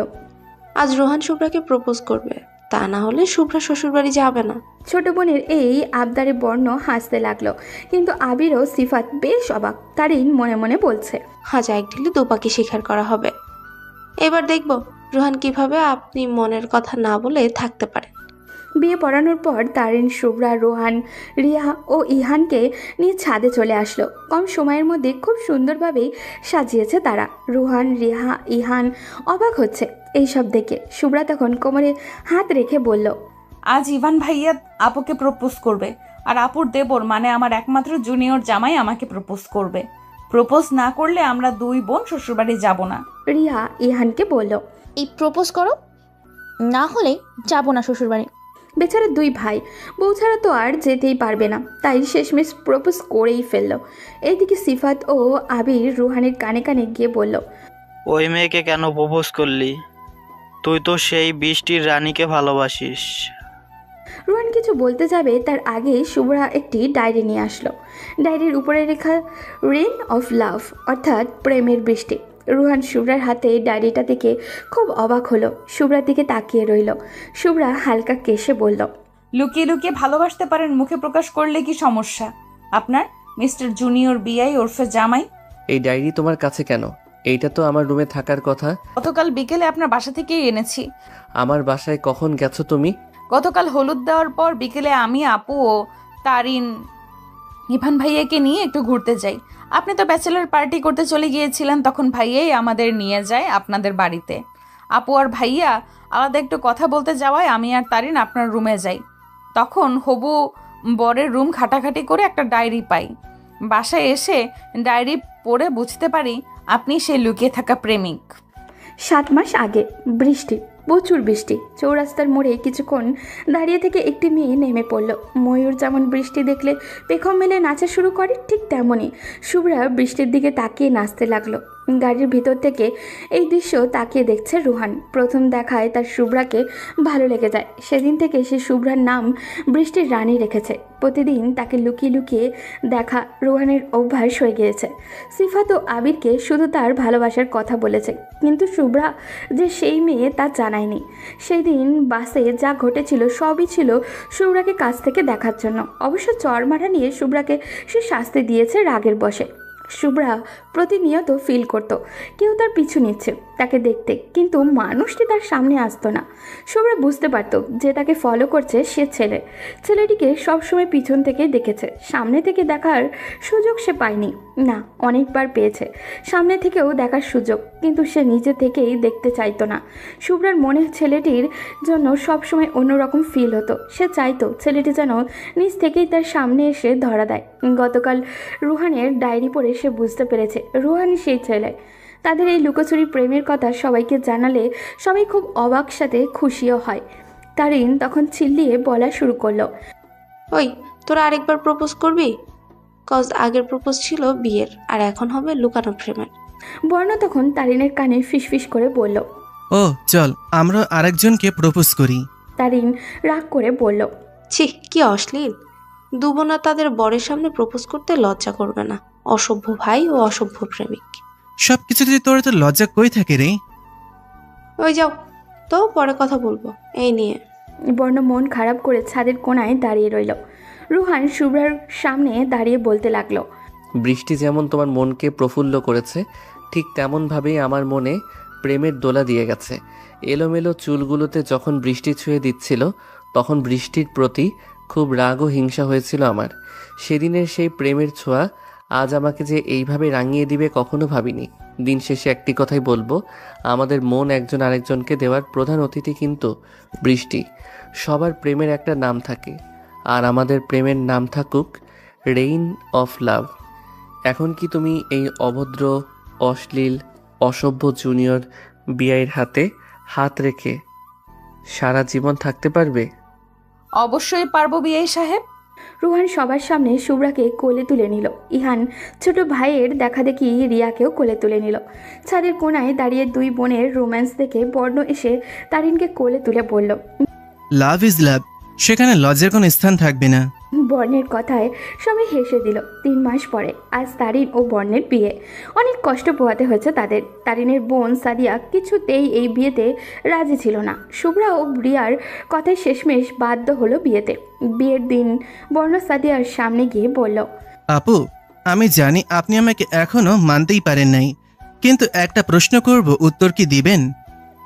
আজ রোহান শুভ্রাকে প্রপোজ করবে, তা না হলে শুভ্রা শ্বশুরবাড়ি যাবে না। ছোট বোনের এই আবদারে বর্ণ হাসতে লাগলো, কিন্তু আবির ও সিফাত বেশ অবাক। তারিন মনে মনে বলছে, আজ 1 ঢিলে 2 পাখি শিকার করা হবে। এবার দেখব রোহান কিভাবে আপনি মনের কথা না বলে থাকতে পারেন। বিয়ে পড়ানোর পর তারিন, শুভ্রা, রোহান, রিয়া ও ইহানকে নিয়ে ছাদে চলে আসলো। কম সময়ের মধ্যে খুব সুন্দরভাবেই সাজিয়েছে তারা। রোহান, রিয়া, ইহান অবাক হচ্ছে এইসব দেখে। শুভ্রা তখন কোমরে হাত রেখে বলল, আজ ইভান ভাইয়া আপুকে প্রপোজ করবে, আর আপুর দেবর মানে আমার একমাত্র জুনিয়র জামাই আমাকে প্রপোজ করবে। প্রপোজ না করলে আমরা 2 বোন শ্বশুরবাড়ি যাব না। রিয়া ইহানকে বলল, এই প্রপোজ করো, না হলে যাবো না শ্বশুরবাড়ি। বেচারা 2 ভাই, বউ ছাড়া তো আর যেতেই পারবে না, তাই শেষমেশ প্রপোজ করেই ফেললো। এইদিকে সিফাত ও আবির রুহানের কানে কানে গিয়ে বলল, ওই মেয়েকে কেন প্রপোজ করলি? তুই তো সেই বৃষ্টির রানীকে ভালোবাসিস। রুহান কিছু বলতে যাবে তার আগে শুভ্রা একটি ডায়েরি নিয়ে আসলো। ডায়েরির উপরে লেখা রেন অফ লাভ, অর্থাৎ প্রেমের বৃষ্টি। রুহান শুভ্রার হাতে ডায়েরিটা দেখে খুব অবাক হলো, শুভ্রার দিকে তাকিয়ে রইল। শুভ্রা হালকা কেশে বলল, লুকিয়ে লুকিয়ে ভালোবাসতে পারেন, মুখে প্রকাশ করলে কি সমস্যা আপনার, মিস্টার জুনিয়র বিআই ওরফে জামাই? এই ডায়েরি তোমার কাছে কেন? এইটা তো আমার রুমে থাকার কথা। গতকাল বিকেলে আপনার বাসা থেকেই এনেছি। আমার বাসায় কখন গেছো তুমি? গতকাল হলুদ দেওয়ার পর বিকেলে আমি, আপু ও তারিন ইভান ভাইয়াকে নিয়ে একটু ঘুরতে যাই। আপনি তো ব্যাচেলার পার্টি করতে চলে গিয়েছিলেন, তখন ভাইয়াই আমাদের নিয়ে যায় আপনাদের বাড়িতে। আপু আর ভাইয়া আলাদা একটু কথা বলতে যাওয়ায় আমি আর তারিন আপনার রুমে যাই। তখন হবু বরের রুম ঘাটাঘাটি করে একটা ডায়েরি পাই। বাসায় এসে ডায়েরি পড়ে বুঝতে পারি আপনি সেই লুকিয়ে থাকা প্রেমিক। 7 মাস আগে বৃষ্টি, প্রচুর বৃষ্টি। চৌরাস্তার মোড়ে কিছুক্ষণ দাঁড়িয়ে থেকে একটি মেয়ে নেমে পড়ল। ময়ূর যেমন বৃষ্টি দেখলে পেখম মেলে নাচা শুরু করে, ঠিক তেমনই শুভ্রা বৃষ্টির দিকে তাকিয়ে নাচতে লাগলো। গাড়ির ভিতর থেকে এই দৃশ্য তাকিয়ে দেখছে রুহান। প্রথম দেখায় তার শুভ্রাকে ভালো লেগে যায়। সেদিন থেকে সে শুভ্রার নাম বৃষ্টির রানী রেখেছে। প্রতিদিন তাকে লুকিয়ে লুকিয়ে দেখা রুহানের অভ্যাস হয়ে গিয়েছে। সিফাত ও আবিরকে শুধু তার ভালোবাসার কথা বলেছে, কিন্তু শুভ্রা যে সেই মেয়ে তা জানায়নি। সেই দিন বাসে যা ঘটেছিল সবই ছিল শুভ্রাকে কাছ থেকে দেখার জন্য। অবশ্য চরমারা নিয়ে শুভ্রাকে সে শাস্তি দিয়েছে রাগের বশে। শুভ্রা প্রতিনিয়ত ফিল করত কেউ তার পিছু নিচ্ছে তাকে দেখতে, কিন্তু মানুষটি তার সামনে আসতো না। শুভ্রা বুঝতে পারত যে তাকে ফলো করছে সে ছেলেটিকে সবসময় পিছন থেকে দেখেছে, সামনে থেকে দেখার সুযোগ সে পায়নি। না, অনেকবার পেয়েছে সামনে থেকেও দেখার সুযোগ, কিন্তু সে নিজে থেকেই দেখতে চাইতো না। শুভ্রার মনে ছেলেটির জন্য সবসময় অন্যরকম ফিল হতো। সে চাইতো ছেলেটি যেন নিজ থেকেই তার সামনে এসে ধরা দেয়। গতকাল রুহানের ডায়েরি পড়ে সে বুঝতে পেরেছে রুহানই সেই ছেলে। তাদের এই লুকোচুরি প্রেমের কথা সবাইকে জানালে সবাই খুব অবাক সাথে খুশিও হয়। তারিন তখন চিল্লিয়ে বলা শুরু করলো, ওই তোরা আরেকবার প্রপোজ করবি? কজ আগের প্রপোজ ছিল বিয়ের, আর এখন হবে লুকানো প্রেমের। বর্ণ তখন তারিনের কানে ফিসফিস করে বলল, ও চল আমরা আরেকজনকে প্রপোজ করি। তারিন রাগ করে বলল, ছি, কি অশ্লীল। দুবোনা তাদের বরের সামনে প্রপোজ করতে লজ্জা করবে না? অসভ্য ভাই ও অসভ্য প্রেমিক। সব কিছুতে তোর তো লজ্জা কই থাকে রে? ওই যাও তো, পরে কথা বলবো এই নিয়ে। বর্ণ মন খারাপ করে ছাদের কোণায় দাঁড়িয়ে রইল। রুহান শুভ্রার সামনে দাঁড়িয়ে বলতে লাগলো, বৃষ্টি যেমন তোমার মনকে প্রফুল্ল করেছে, ঠিক তেমনভাবেই আমার মনে প্রেমের দোলা দিয়ে গেছে। এলোমেলো চুলগুলোতে যখন বৃষ্টি ছুঁয়ে দিচ্ছিল, তখন বৃষ্টির প্রতি খুব রাগ ও হিংসা হয়েছিল আমার। সেদিনের সেই প্রেমের ছোঁয়া আজ আমাকে যে এইভাবে রাঙিয়ে দিবে কখনো ভাবিনি। দিন শেষে একটি কথাই বলবো, আমাদের মন একজন আরেকজনকে দেওয়ার প্রধান অতিথি কিন্তু বৃষ্টি। সবার প্রেমের একটা নাম থাকে, আর আমাদের প্রেমের নাম থাকুক রেইন অফ লাভ। এখন কি তুমি এই অভদ্র, অশ্লীল, অসভ্য জুনিয়র বিআইয়ের হাতে হাত রেখে সারা জীবন থাকতে পারবে? অবশ্যই পারবো বিআই সাহেব। রুহান সবার সামনে শুভ্রাকে কোলে তুলে নিল। ইহান ছোট ভাইয়ের দেখাদেখি রিয়াকেও কোলে তুলে নিল। ছাদের কোণায় দাঁড়িয়ে দুই বোনের রোম্যান্স দেখে বর্ণ এসে তারিনকে কোলে তুলে বলল, লাভ ইজ লাভ, সেখানে লজ্জার কোনো স্থান থাকবে না। বর্ণের কথায় সবাই হেসে দিল। 3 মাস পরে আজ তারিন ও বর্ণের বিয়ে। অনেক কষ্ট পোহাতে হয়েছে তাদের। তারিনের বোন সাদিয়া কিছুতেই এই বিয়েতে রাজি ছিল না। শুভ্রা ও রিয়ার কথায় শেষমেশ বাধ্য হলো বিয়েতে। বিয়ের দিন বর্ণ সাদিয়ার সামনে গিয়ে বলল, আপু, আমি জানি আপনি আমাকে এখনো মানতেই পারেন নাই, কিন্তু একটা প্রশ্ন করব, উত্তর কি দিবেন?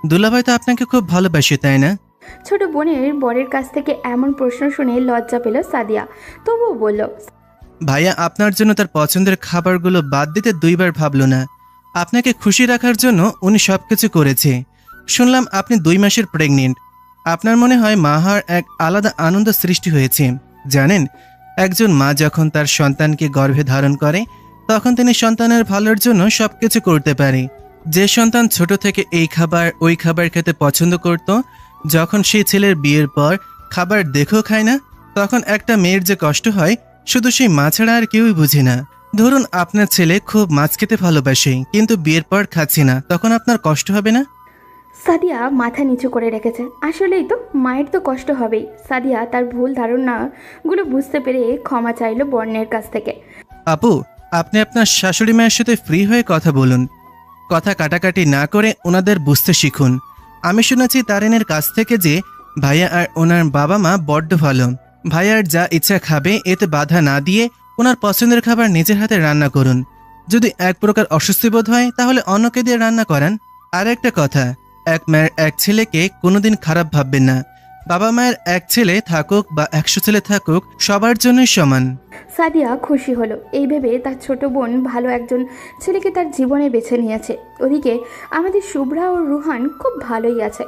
দুলাভাই তো আপনাকে খুব ভালোবাসে, তাই না? ছোট বোনের বরের কাছ থেকে এমন প্রশ্ন শুনে লজ্জা পেল সাদিয়া, তবুও বলল, ভাইয়া আপনার জন্য তার পছন্দের খাবারগুলো বাদ দিতে 2 বার ভাবলো না। আপনাকে খুশি রাখার জন্য উনি সবকিছু করেছে। শুনলাম আপনি 2 মাসের প্রেগনেন্ট। আপনার মনে হয় মা হওয়ার এক আলাদা আনন্দ সৃষ্টি হয়েছে। জানেন, একজন মা যখন তার সন্তানকে গর্ভে ধারণ করে, তখন তিনি সন্তানের ভালোর জন্য সবকিছু করতে পারে। যে সন্তান ছোট থেকে এই খাবার ওই খাবার খেতে পছন্দ করত, যখন সেই ছেলের বিয়ের পর খাবার দেখেও খায় না, তখন একটা মেয়ের যে কষ্ট হয়, শুধু সেই মা ছাড়া আর কেউই বুঝে না। ধরুন আপনার ছেলে খুব মাছ খেতে ভালোবাসে, কিন্তু বিয়ের পর খাচ্ছে না, তখন আপনার কষ্ট হবে না? সাদিয়া মাথা নিচু করে রেখেছে। আসলেই তো, মায়ের তো কষ্ট হবেই। সাদিয়া তার ভুল ধারণাগুলো বুঝতে পেরে ক্ষমা চাইল বর্ণের কাছ থেকে। আপু, আপনি আপনার শাশুড়ি মায়ের সাথে ফ্রি হয়ে কথা বলুন। কথা কাটাকাটি না করে ওনাদের বুঝতে শিখুন। আমি শুনেছি তারিনের কাছ থেকে যে ভাইয়া আর ওনার বাবা মা বড্ড ভালো। ভাইয়ার যা ইচ্ছা খাবে, এতে বাধা না দিয়ে ওনার পছন্দের খাবার নিজের হাতে রান্না করুন। যদি এক প্রকার অস্বস্তি বোধ হয়, তাহলে অন্যকে দিয়ে রান্না করান। আর একটা কথা, এক মায়ের এক ছেলেকে কোনোদিন খারাপ ভাববেন না। বাবা মায়ের এক ছেলে থাকুক বা 100 ছেলে থাকুক, সবার জন্যই সমান। সাদিয়া খুশি হলো এই ভেবে তার ছোট বোন ভালো একজন ছেলেকে তার জীবনে বেছে নিয়েছে। ওদিকে আমাদের শুভ্রা ও রুহান খুব ভালোই আছে।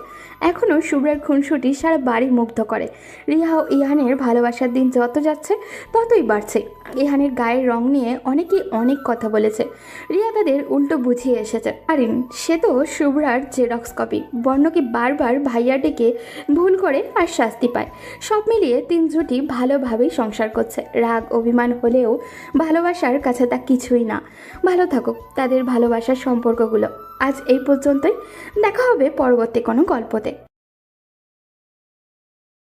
এখনও শুভ্রার খুনসুটি সারা বাড়ি মুগ্ধ করে। রিয়া ও ইহানের ভালোবাসার দিন যত যাচ্ছে ততই বাড়ছে। ইহানের গায়ের রং নিয়ে অনেকেই অনেক কথা বলেছে। রিয়া তাদের উল্টো বুঝিয়ে এসেছে। আরিন সে তো শুভ্রার জেরক্স কপি। বর্ণকে বারবার ভাইয়া ডেকে ভুল করে আর শাস্তি পায়। সব মিলিয়ে 3 জুটি ভালোভাবেই সংসার করছে। রাগ অভিমান হলেও ভালোবাসার কাছে তা কিছুই না। ভালো থাকুক তাদের ভালোবাসার সম্পর্কগুলো। আজ এই পর্যন্তই। দেখা হবে পরবর্তী কোনো গল্পতে।